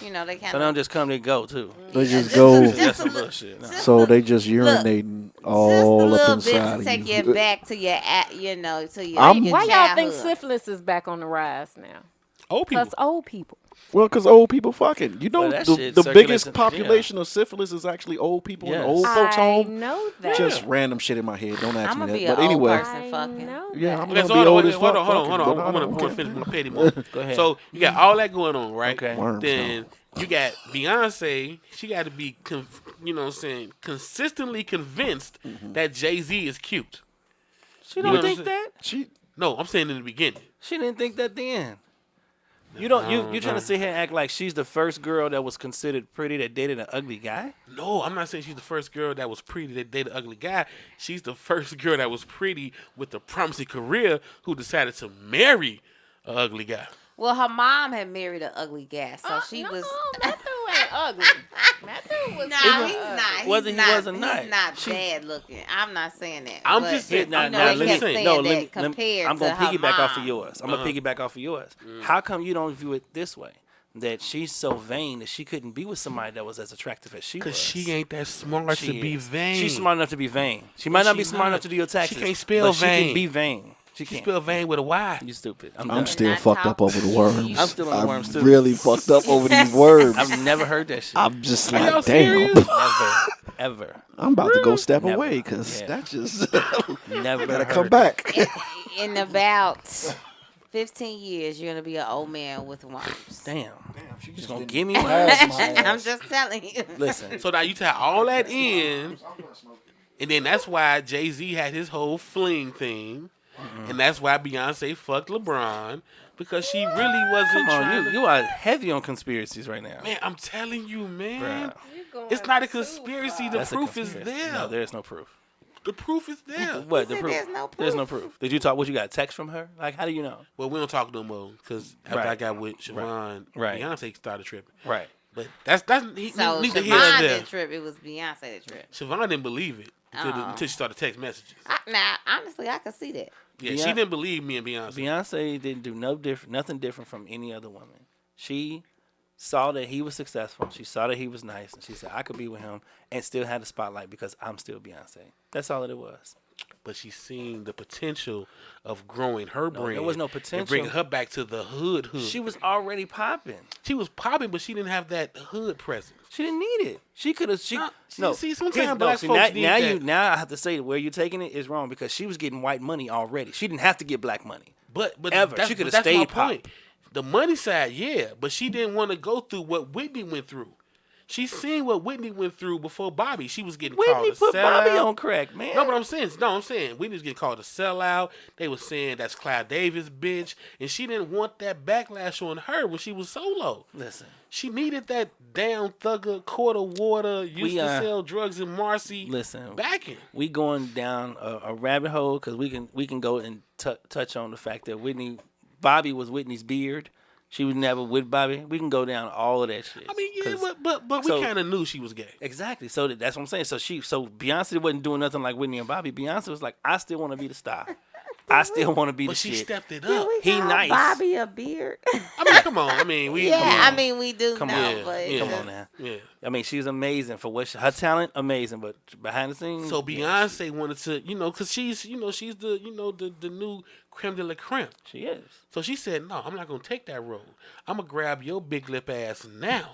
you know they kind So they of don't just come, they go too. They just go. That's some bullshit. No. So they just urinating just all a up little inside bit to of take you. you back to your to your. I'm- your Why y'all think childhood. syphilis is back on the rise now? Old people. Because old people. Well, because old people fucking. You know, Well, that the shit biggest circulates- population of syphilis is actually old people in Yes. old folks' I home. know that. Just random shit in my head. Don't ask I'ma me be that. an But old anyway, person. I fucking. know yeah, that. I'm Okay, gonna so be old as hold fuck. on. fucking, I but want to okay. finish my petty more. Go ahead. So you got all that going on, right? Okay. Worms, Then you got Beyonce. She got to be, you know what I'm saying, consistently convinced that Jay-Z is cute. She You don't know what think I'm that? She No, I'm saying in the beginning. She didn't think that then. You don't. You trying to sit here and act like she's the first girl that was considered pretty that dated an ugly guy? No, I'm not saying she's the first girl that was pretty that dated an ugly guy. She's the first girl that was pretty with a promising career who decided to marry an ugly guy. Well, her mom had married an ugly guy, so she no, was. Matthew ain't ugly. Matthew was No, he's not. Whether he was or not. He's not She- bad looking. I'm not saying that. I'm but, just saying- you know, now, they let me kept say- saying No, that compared I'm gonna to her piggyback off of mom. yours. I'm gonna piggyback off of yours. How come you don't view it this way? That she's so vain that she couldn't be with somebody that was as attractive as she was. Because she ain't that smart She to be is. vain. She's smart enough to be vain. She might not be She's smart not. enough to do your taxes. She can't spell but She vain. can be vain. She She can't. spelled vain with a Y. You stupid. I'm done. still Not fucked up talk- over the worms. I'm still on the worms, too. Really fucked up over these worms. I've never heard that shit. I'm just Are y'all like, damn. serious? Ever. I'm about to go step Never. away because Yeah. that just Never gotta heard come that. back. In about 15 years, you're gonna be an old man with worms. Damn. She's just gonna give me one. I'm just telling you. Listen. So now you tie all that in, and then that's why Jay-Z had his whole fling thing, and that's why Beyonce fucked LeBron, because she really wasn't Come trying on, to... you are heavy on conspiracies right now. Man, I'm telling you, man. Bruh. It's not a conspiracy. The That's a proof is conspiracy. there. No, there's no proof. The proof is there. What? The said proof? there's no There's proof. no proof. Did you talk? What you got? A text from her? Like, how do you know? Well, we don't talk no more because after Right. I got with Siobhan, Right. Beyonce started tripping. Right. But that's neither So here nor Siobhan there. didn't trip. It was Beyonce that tripped. Siobhan didn't believe it Oh. until she started text messages. Now, honestly, I could see that. Yeah, Beyonce- she didn't believe me and Beyonce. Beyonce didn't do nothing different from any other woman. She saw that he was successful. She saw that he was nice, and she said, "I could be with him and still have the spotlight because I'm still Beyonce." That's all that it was. But she's seen the potential of growing her brand. there was no And potential. bringing her back to the hood. She was already popping. She was popping, but she didn't have that hood presence. She didn't need it. She could have. No, see, sometimes here's- black see, folks need that. now I have to say where you're taking it is wrong because she was getting white money already. She didn't have to get black money. But Ever. that's, She could have that's my stayed pop. point. The money side, yeah, but she didn't want to go through what Whitney went through. She seen what Whitney went through before Bobby. She was getting called Whitney a put Bobby sellout. on crack, man. No, but I'm saying Whitney was getting called a sellout. They was saying that's Clive Davis, bitch, and she didn't want that backlash on her when she was solo. Listen, She needed that damn thugger, quarter water, used to sell drugs in Marcy. Listen, backing. We going down a rabbit hole because we can go and touch on the fact that Bobby was Whitney's beard. She was never with Bobby. We can go down all of that shit. I mean, yeah, but we kind of knew she was gay. Exactly. So that's what I'm saying. So Beyonce wasn't doing nothing like Whitney and Bobby. Beyonce was like, I still want to be the star. I still want to be the shit. But she stepped it up. He nice. Bobby a beard. I mean, come on. I mean, we. Yeah, come on. I mean, we do Come know, on. but Come on now. Yeah. I mean, she's amazing for her talent, amazing, but behind the scenes. So Beyonce wanted to, because she's the, the new creme de la creme. She is. So she said, no, I'm not going to take that road. I'm going to grab your big lip ass now.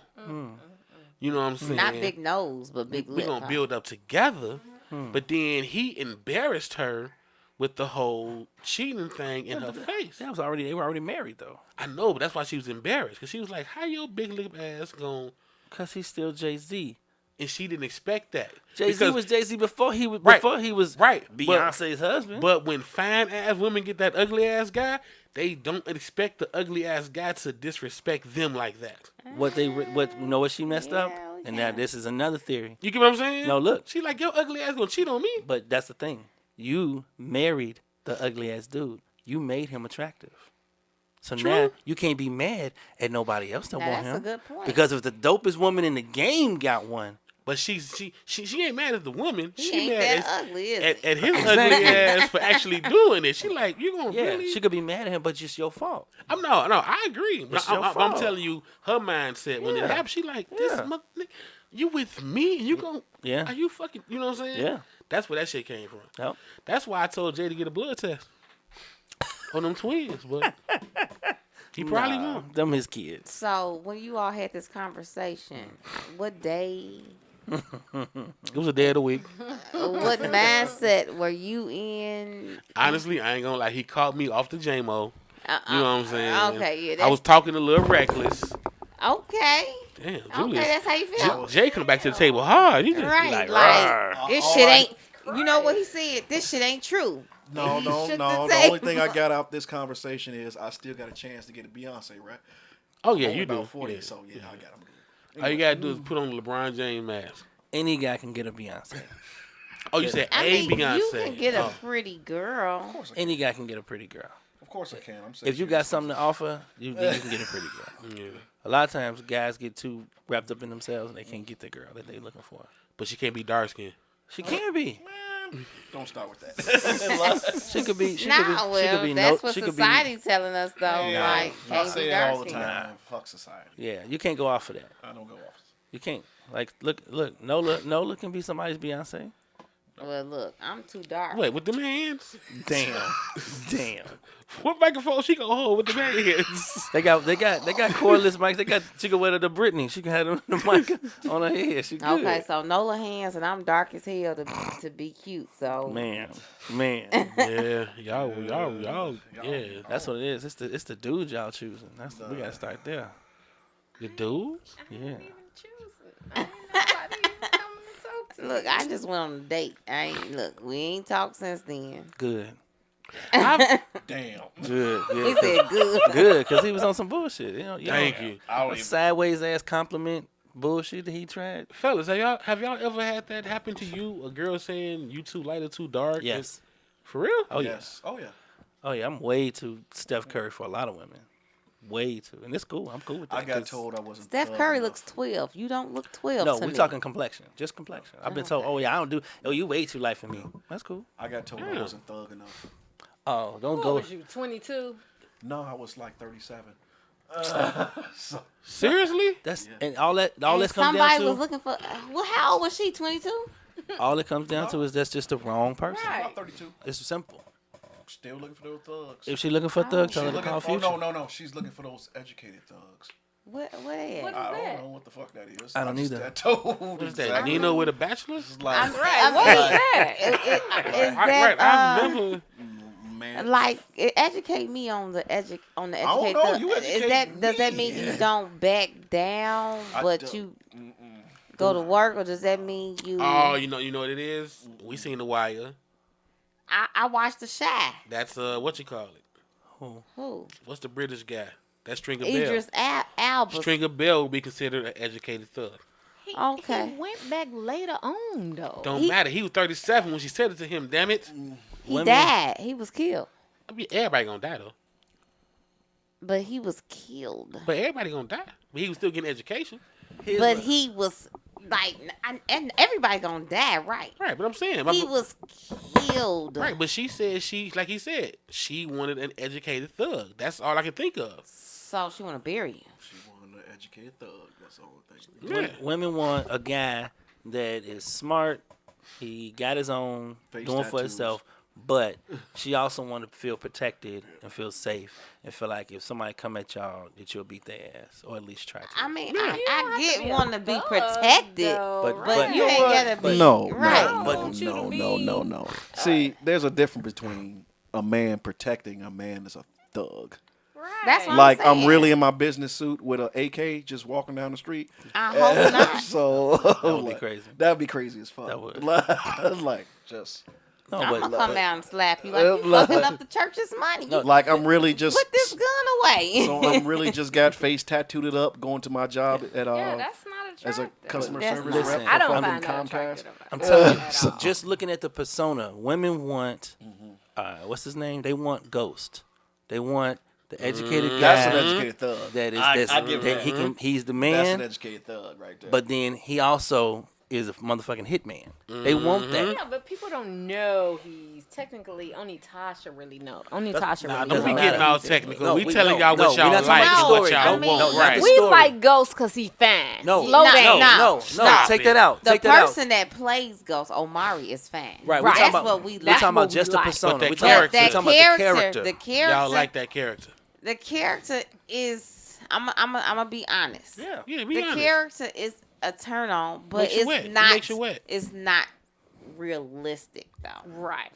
You know what I'm saying? not big nose, but big lip. We're going to build up together. But then he embarrassed her with the whole cheating thing in her face. They were already married though. I know, but that's why she was embarrassed. Because she was like, how your big lip ass going? Because he's still Jay-Z. And she didn't expect that. Jay-Z was Jay-Z before he was Beyonce's husband. But when fine ass women get that ugly ass guy, they don't expect the ugly ass guy to disrespect them like that. What she messed up? And now this is another theory. You get what I'm saying? No, look. She like, your ugly ass gonna cheat on me. But that's the thing. You married the ugly ass dude. You made him attractive. So now you can't be mad at nobody else that want him. That's a good point. Because if the dopest woman in the game got one. But she ain't mad at the woman. He She ain't mad that ugly, is at his ugly ass for actually doing it. She like, you gonna really? She could be mad at him, but it's just your fault. No, I agree. It's I'm your fault. telling you, her mindset when it happened, she like, this mother, you with me and you gon' are you fucking, you know what I'm saying? Yeah. That's where that shit came from. Yep. That's why I told Jay to get a blood test on them twins, but he probably won't. Them his kids. So when you all had this conversation, what day, It was a day of the week. what mindset were you in? Honestly, I ain't gonna lie. He caught me off the JMO. You know what I'm saying? Okay, yeah. I was talking a little reckless. Okay. Damn, Okay, Julius. that's how you feel. Jay come back to the table hard. He just Right, like this shit ain't. You know what he said? This shit ain't true. No. shook The the only thing table. I got out this conversation is I still got a chance to get a Beyonce, right? oh yeah, Only you do. about 40, Yeah. so yeah, I got him good. All you gotta do is put on the LeBron James mask. Any guy can get a Beyonce. Oh, you said I a mean, Beyonce. you can get a Oh. pretty girl. Any guy can get a pretty girl. Of course I can. I'm saying If you got something to offer, you can get a pretty girl. Yeah. A lot of times, guys get too wrapped up in themselves and they can't get the girl that they're looking for. But she can't be dark skinned. She can be. Don't start with that. She could be. She Nah, could be. well, she could be. that's what she could society's telling us, though. Like, I can't say be it dark all the skin. time. Fuck society. Yeah, you can't go off of that. I don't go off. You can't. Like, look. Nola can be somebody's Beyonce. Well, look, I'm too dark. Wait, with them hands? Damn. What microphone she gonna hold with them hands? They got cordless mics. She can wear the Britney. She can have the mic on her head. She good. Okay, so Nola hands, and I'm dark as hell to be cute. So Man. Yeah, y'all. Yeah, That's what it is. It's the dude y'all choosing. We gotta start there. the dudes. Yeah. look, I just went on a date. We ain't talked since then. Good. I'm- Damn. Good. He Yeah. said good. Good, because he was on some bullshit. Thank you, A sideways ass compliment bullshit that he tried. fellas. Have y'all ever had that happen to you? A girl saying you too light or too dark? Yes. For real? Oh Yes. Oh yeah. Oh yeah. I'm way too Steph Curry for a lot of women. Way too, and it's cool. I'm cool with that. I got 'cause- told I wasn't. Steph thug Curry enough. looks 12. You don't look 12 No, to we me. talking complexion, just complexion. I've been told, oh yeah, I don't do. Oh, you way too light for me. That's cool. I got told I wasn't thug enough. Oh, don't What go. was you, 22? No, I was like 37. Seriously? That's and all that And comes down somebody to. was looking for. Well, how old was she? 22. All it comes down to is that's just the wrong person. Right. About 32. It's simple. Still looking for those thugs. If she looking for a thug, tell her to call Future. No. She's looking for those educated thugs. What they What at? is I that? don't know what the fuck that is. I don't just either. got told. What is that? exactly. Nino with a bachelor? It's like Right. What is that? Is Right. that, I remember. man. Like, educate me on the educate don't know, thug. you educate Does that me. mean you don't back down, but you go to work, or does that mean you? Oh, you know what it is? We seen The Wire. I watched The Shy. That's what you call it? Who? What's the British guy? That's Stringer Bell. Idris Elba. Stringer Bell would be considered an educated thug. Okay. He went back later on though. Don't matter. He was 37 when she said it to him. Damn it. He died. He was killed. I mean, everybody gonna die though. But he was killed. But everybody gonna die. But he was still getting education. But he was like, and everybody gonna die, right? Right, but I'm saying He was killed. Right, but she said like he said, she wanted an educated thug. That's all I can think of. So she want to bury you. She wanted an educated thug. That's the whole thing. Yeah. Women want a guy that is smart. He got his own, Face doing for tattoos. himself. But she also want to feel protected and feel safe and feel like if somebody come at y'all, that you'll beat their ass or at least try to. I mean, You I don't get have to want to be thug, protected, though, but you ain't gotta be No, right. no. See, there's a difference between a man protecting a man that's a thug. That's what Like I'm I'm really in my business suit with an AK, just walking down the street. I hope not. So That would be crazy. That'd be crazy as fuck. That would. like just No, I'm but gonna come out and slap you like you fucking up the church's money. You like I'm really just put this gun away. so I'm really just got face tattooed up, going to my job at Yeah, that's not as a attractive. customer That's service not- rep. I don't for find that Comcast. attractive. I'm telling you, at all. just looking at the persona, women want, what's his name? They want Ghost. They want the educated guy. That's an educated thug. That is, I give that that. he can. He's the That's an man, educated thug right there. but then he also is a motherfucking hitman. They want that. Yeah, but people don't know he's technically only Tasha really knows. Only Tasha Nah, really don't be knows. getting all he's a- technical. No, we we- telling no, y'all what no, y'all we're not like talking and about what story. y'all I mean, want. no, not Right. the We story. like Ghost because he fine. No, Slow No, down. no, Stop take it. that out. The Take that out. person that plays Ghost, Omari, is fine. Right, Right. we're talking That's about, what we we're like. talking about That's what just we the like. persona. But that We're talking about- character- we're talking about the character. The character, Y'all like that character. the character is. I'm gonna be honest. Yeah. Yeah, be The honest. character is a turn on, but Makes you it's wet. It not. makes you wet. It's not realistic though. Right.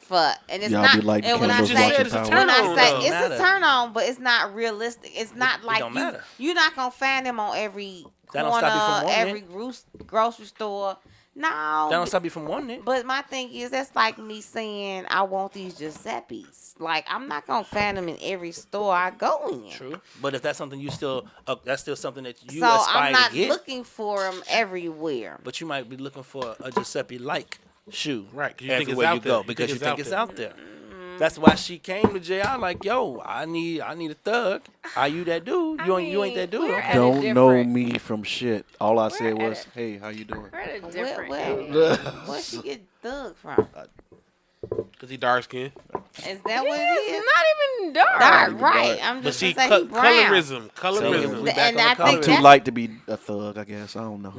And it's Y'all not. be like and when I candles You just say said it's a watching turn when I on, say though. it's Matter. a turn on, but it's not realistic. It's not like don't you. matter. You're not gonna find them on every That don't corner, stop you from wanting every grocery store. No. That don't stop you from wanting it. But my thing is, that's like me saying I want these Giuseppe's. Like I'm not gonna find them in every store I go in. True. But if that's something you still, that's still something that you So aspire I'm not to get. looking for them everywhere. But you might be looking for a Giuseppe-like shoe. Right, 'cause you think it's everywhere out you there. go You because think you it's think out it's there. out there. That's why she came to JR like, yo, I need a thug. Are you that dude? You ain't that dude. we're Okay. at Don't a know different- me from shit. All I said We're was, at "Hey, how you doing?" We're at a Where, different where, age. where she get thug from? Because he dark skinned. Is that what it It's is? not even dark. Dark, right? I'm But just see, gonna say he brown. colorism. So, Colorism. we back And on the I color. think Too that's- light to be a thug, I guess. I don't know.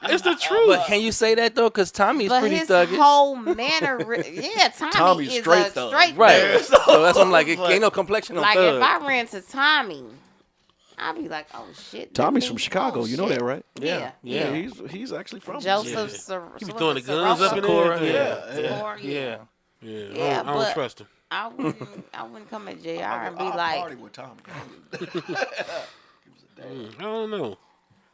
It's the truth. But can you say that though? Because Tommy's But pretty his thuggish. whole manner, yeah, Tommy Tommy's is straight a thug. straight Right. thug. So that's what I'm like. It ain't no complexion on Like thug. if I ran to Tommy, I'd be like, oh shit. Tommy's that from means- Chicago. oh, You know shit. that, right? Yeah. Yeah. He's actually from Joseph. He be throwing the guns up in Sakura, there. Yeah. Yeah. Yeah, Yeah, I don't but- trust him. I wouldn't come at JR and be I'll like, party with Tommy. I don't know.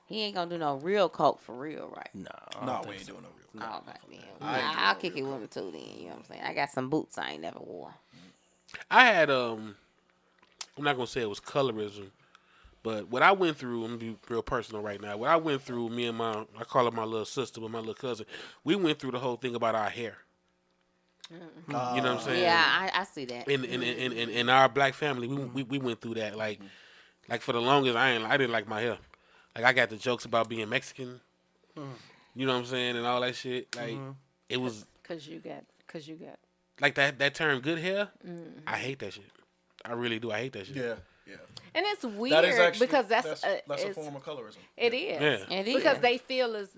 he ain't gonna do no real coke for real, right? No. No, we ain't doing no real. Oh, okay, then. I'll kick it with him too. Then you know what I'm saying. I got some boots I ain't never wore. I had I'm not gonna say it was colorism, but what I went through, I'm gonna be real personal right now. What I went through, me and I call her my little sister, but my little cousin, we went through the whole thing about our hair. You know what I'm saying? Yeah, I see that. In our black family, we went through that. Like for the longest, I didn't like my hair. Like I got the jokes about being Mexican. You know what I'm saying, and all that shit. Like it was Cause you got. like that term "good hair." I hate that shit. I really do. I hate that shit. Yeah. And it's weird That is actually because that's a it's- form of colorism. It is. Yeah. It is. Because they feel as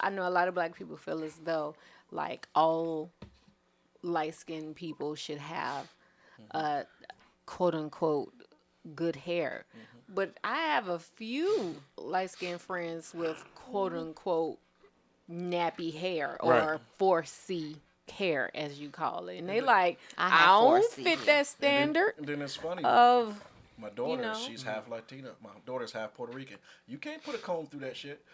I know a lot of black people feel as though like all light skinned people should have quote unquote good hair. But I have a few light skinned friends with quote unquote nappy hair or Right. 4C hair, as you call it. And they like, I I have don't 4C fit that standard And then it's funny. of, My daughter, know. she's half Latina. My daughter's half Puerto Rican. You can't put a comb through that shit.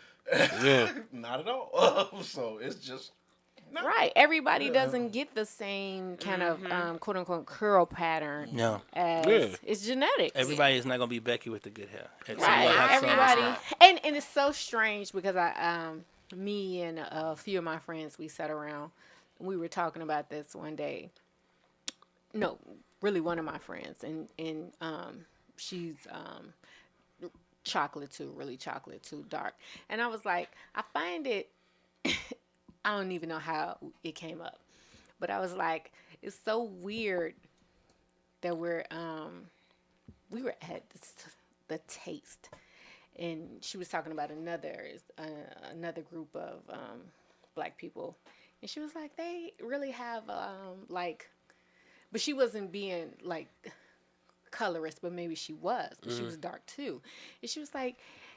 Yeah. Not at all. So it's just right. Everybody doesn't get the same kind of quote unquote curl pattern. No. As it's genetics. Everybody is not gonna be Becky with the good hair. Right. Everybody. And it's so strange because me and a few of my friends, we sat around. We were talking about this one day. No, really one of my friends, and she's chocolate too, really chocolate too, dark. And I was like, I find it. I don't even know how it came up, but I was like, it's so weird that we were at the Taste, and she was talking about another group of black people, and she was like, they really have like, but she wasn't being like colorist, but maybe she was, but she was dark too, and she was like,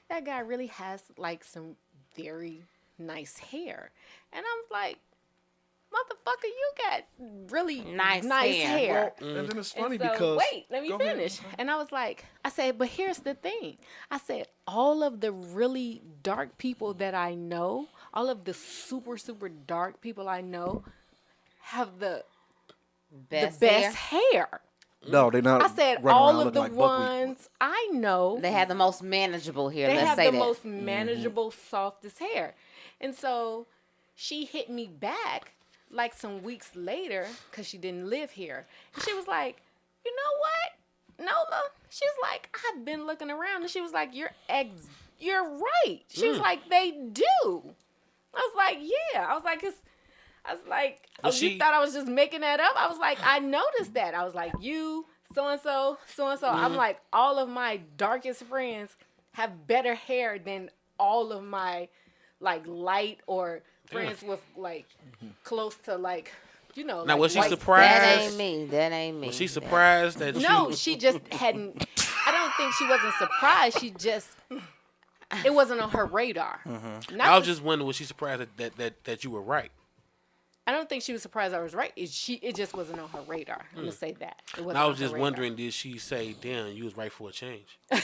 that guy really has like some very nice hair, and I'm like, motherfucker, you got really nice hair. Well, and then it's funny And so, because wait, let me finish. And I was like, I said, but here's the thing. I said, all of the really dark people that I know, all of the super, super dark people I know have the best hair. No, they're not. I said, running all around of the looking like buckwheat. ones I know, They have the most manageable hair. they Let's have say the that. most manageable, softest hair. And so she hit me back like some weeks later because she didn't live here. And she was like, you know what, Nola? She was like, I've been looking around. And she was like, you're right. She was like, they do. I was like, yeah. I was like, you thought I was just making that up? I was like, I noticed that. I was like, you, so-and-so, so-and-so. I'm like, all of my darkest friends have better hair than all of my, like, light or friends with, like, close to, like, you know. Now, like, was she white surprised? That ain't me. Was she surprised that No, you... she just hadn't. I don't think she wasn't surprised. She just, it wasn't on her radar. Not I was just wondering, was she surprised that you were right? I don't think she was surprised I was right. It just wasn't on her radar. I'm gonna say that. It wasn't And I on was her just radar. wondering, did she say, "Damn, you was right for a change"? Like,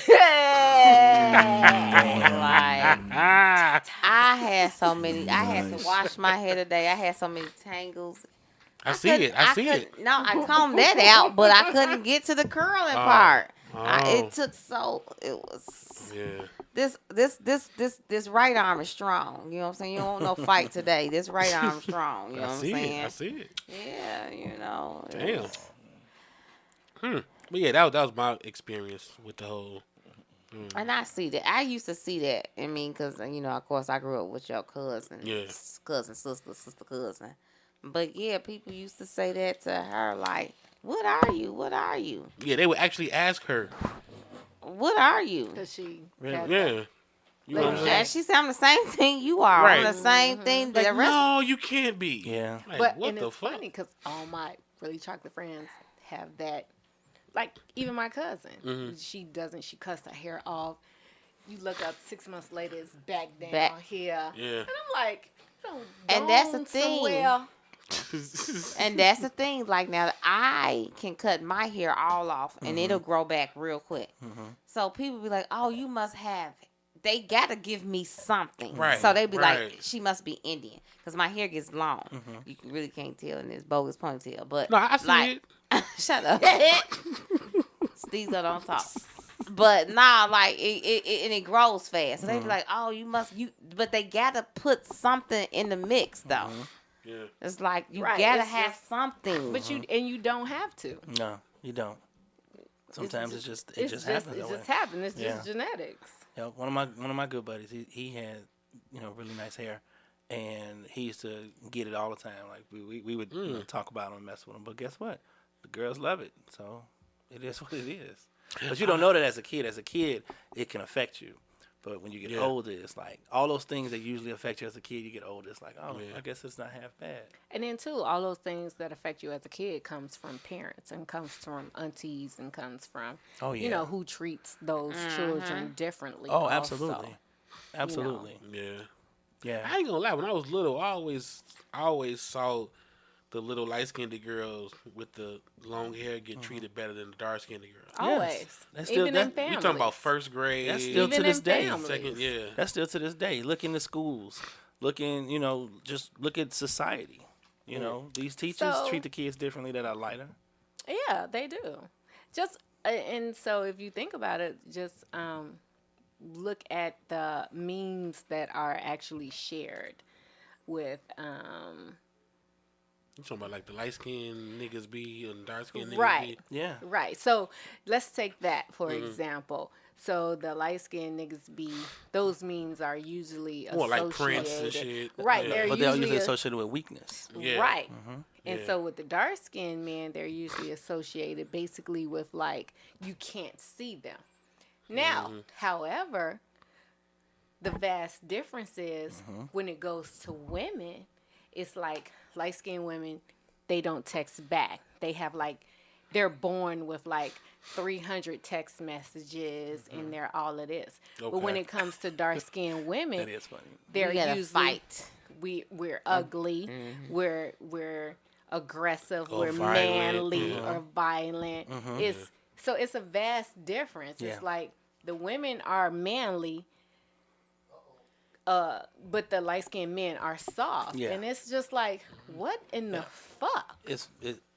I had so many. I had to wash my hair today. I had so many tangles. I see it. No, I combed that out, but I couldn't get to the curling part. It took It was. Yeah. This right arm is strong. You know what I'm saying? You don't want no fight today. This right arm is strong. You know what I'm saying? I see it. Yeah, you know. Damn. But yeah, that was my experience with the whole. And I see that. I used to see that. I mean, because, you know, of course, I grew up with your cousin. Yeah. Cousin, sister, cousin. But, yeah, people used to say that to her, like, what are you? What are you? Yeah, they would actually ask her. What are you? Because she. Yeah. You know what I'm saying? And she said, I'm the same thing you are. Right. I'm the same thing that Like, the rest. no, you can't be. Yeah. Like, But what and the it's fuck? funny because all my really chocolate friends have that. Like even my cousin, she doesn't. She cuts her hair off. You look up 6 months later, it's back down here. Yeah. And I'm like, And that's the gone thing. somewhere. And that's the thing. Like now, I can cut my hair all off, and it'll grow back real quick. So people be like, "Oh, you must have." They gotta give me something, Right, so they be right. like, "She must be Indian," because my hair gets long. You really can't tell in this bogus ponytail. But No, I see it. Shut up. Stezo don't talk. But nah, like it grows fast. So they be like, "Oh, you must you," but they gotta put something in the mix though. Yeah. It's like you Right, gotta it's have just- something. But you don't have to. No, you don't. Sometimes it just happens. It that way. just happens. It's Yeah. just genetics. Yeah, one of my good buddies, he had, you know, really nice hair, and he used to get it all the time. Like we would you know, talk about him and mess with him. But guess what? The girls love it. So it is what it is. But you don't know that as a kid. As a kid, it can affect you. But when you get older, it's like all those things that usually affect you as a kid. You get older, it's like, oh, I guess it's not half bad. And then too, all those things that affect you as a kid comes from parents and comes from aunties and comes from you know who treats those children differently. Oh, also. absolutely, absolutely. Yeah. Yeah. I ain't gonna lie. When I was little, I always saw the little light-skinned girls with the long hair get treated better than the dark-skinned girls. Always. That's still Even in families. We talking about first grade. That's still Even to this in day. families. Second, yeah. That's still to this day. Look in the schools. Look in, just look at society. You know, these teachers treat the kids differently that are lighter. Yeah, they do. Just and so if you think about it, just look at the memes that are actually shared with You talking about like the light-skinned niggas be and dark-skinned niggas right. be? Yeah. Right. So let's take that for example. So the light-skinned niggas be, those memes are usually More associated. like Prince and shit. Right. Yeah. They're But they're usually usually associated with weakness. Yeah. Right. And Yeah. so with the dark-skinned men, they're usually associated basically with like, you can't see them. Now, however, the vast difference is when it goes to women, it's like light-skinned women, they don't text back. They have like, they're born with like 300 text messages and they're all of this. But when Okay. it comes to dark-skinned women, That is funny. they're We gotta usually fight. we're ugly, we're aggressive, Or we're violent, manly yeah. or violent. It's a vast difference. Yeah. It's like the women are manly, but the light skinned men are soft. Yeah. And it's just like, what in the fuck?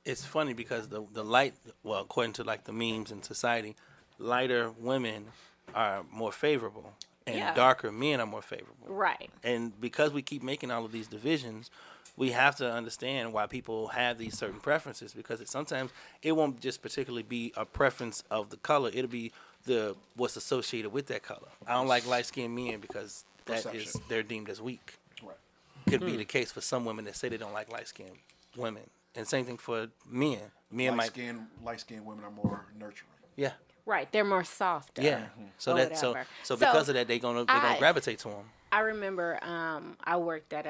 It's funny because the light, well, according to like the memes in society, lighter women are more favorable and Yeah. darker men are more favorable. Right. And because we keep making all of these divisions, we have to understand why people have these certain preferences, because sometimes it won't just particularly be a preference of the color. It'll be what's associated with that color. I don't like light-skinned men because they're deemed as weak. Right. Could be the case for some women that say they don't like light-skinned women. And same thing for men. Men might, Light skinned women are more nurturing. yeah, Right. They're more softer. yeah. So Or that so whatever. so So, because of that, they're gonna gravitate to them. I remember I worked at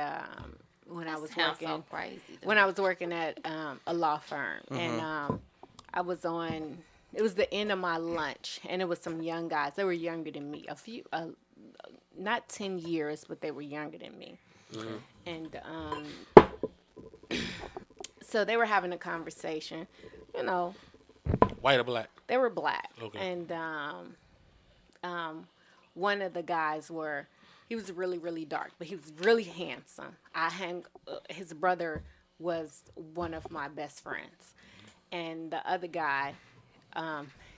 when I was Sounds so working crazy. when I was working at a law firm, and I was on. It was the end of my lunch, and it was some young guys. They were younger than me, a few, not 10 years, but they were younger than me. And so they were having a conversation. You know, White or black? they were black, Okay. and one of the guys he was really, really dark, but he was really handsome. His brother was one of my best friends, and the other guy,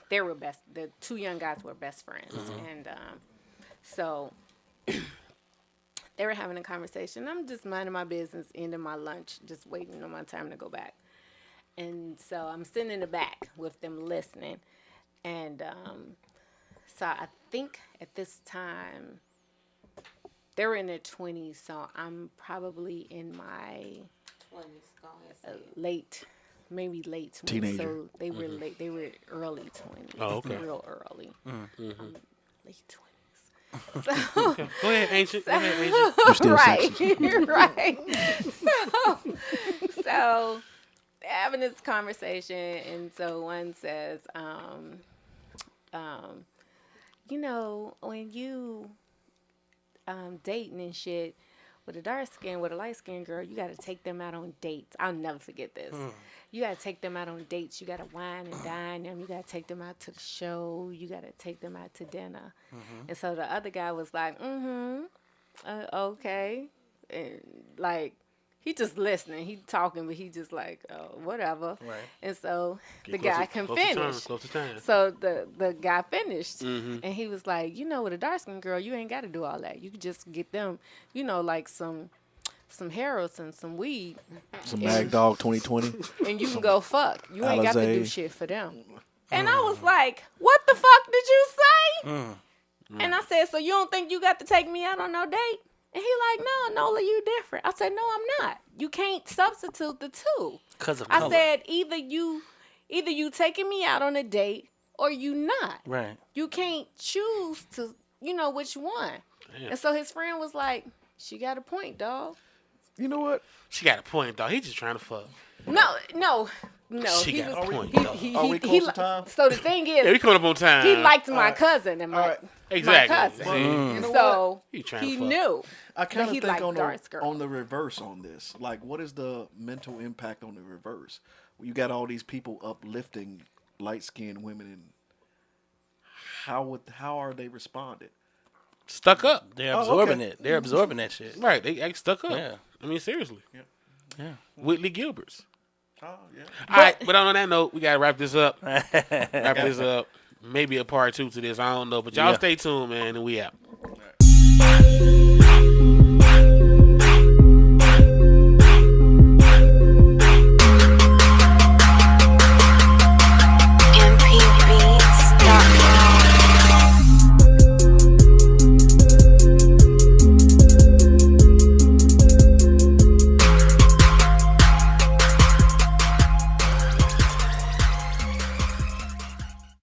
they were the two young guys were best friends, and so they were having a conversation. I'm just minding my business, ending my lunch, just waiting on my time to go back. And so I'm sitting in the back with them listening, and so I think at this time, they were in their 20s, so I'm probably in my late 20s. Teenager. So they were late. They were early 20s. Oh, okay. Real early. Late 20s. Okay. Go ahead, Ancient. Go ahead, Ancient. You're still Right, sexy. right. So having this conversation, and so one says, when you dating and shit with a dark skin, with a light skin girl, you got to take them out on dates. I'll never forget this. You got to take them out on dates. You got to wine and dine them. You got to take them out to the show. You got to take them out to dinner. And so the other guy was like, okay. And like, he just listening. He talking, but he just like, oh, whatever. Right. And so the Close guy to- can close to time, finish. close to time. So the guy finished, and he was like, with a dark skin girl, you ain't got to do all that. You could just get them, like some heroes and some weed, Some Mag Dog 2020. and you can go fuck. You ain't got to do Alizé. shit for them. And I was like, what the fuck did you say? And I said, so you don't think you got to take me out on no date? And he like, no, Nola, you different. I said, no, I'm not. You can't substitute the two. Because of I color. said, either you taking me out on a date or you not. Right. You can't choose to, which one. Damn. And so his friend was like, she got a point, dog. You know what? She got a point, dog. He just trying to fuck. No. No, She he got was. a point, he- though. he- Are we he- close he to time? So the thing is, Yeah, we coming up on time. he liked my cousin and my, All right. Exactly. my cousin. But you know So what? He trying he to fuck. knew. I kind of he think liked on dark the girls. on the reverse on this. Like, what is the mental impact on the reverse? You got all these people uplifting light skinned women, and how are they responding? Stuck up. They're Oh, absorbing okay. it. They're absorbing that shit. Right. They act stuck up. Yeah. I mean, seriously. Yeah. Whitley Gilbert's. Oh yeah. All right, but on that note, we gotta wrap this up. Maybe a part 2 to this. I don't know, but y'all Yeah. stay tuned, man, and we out.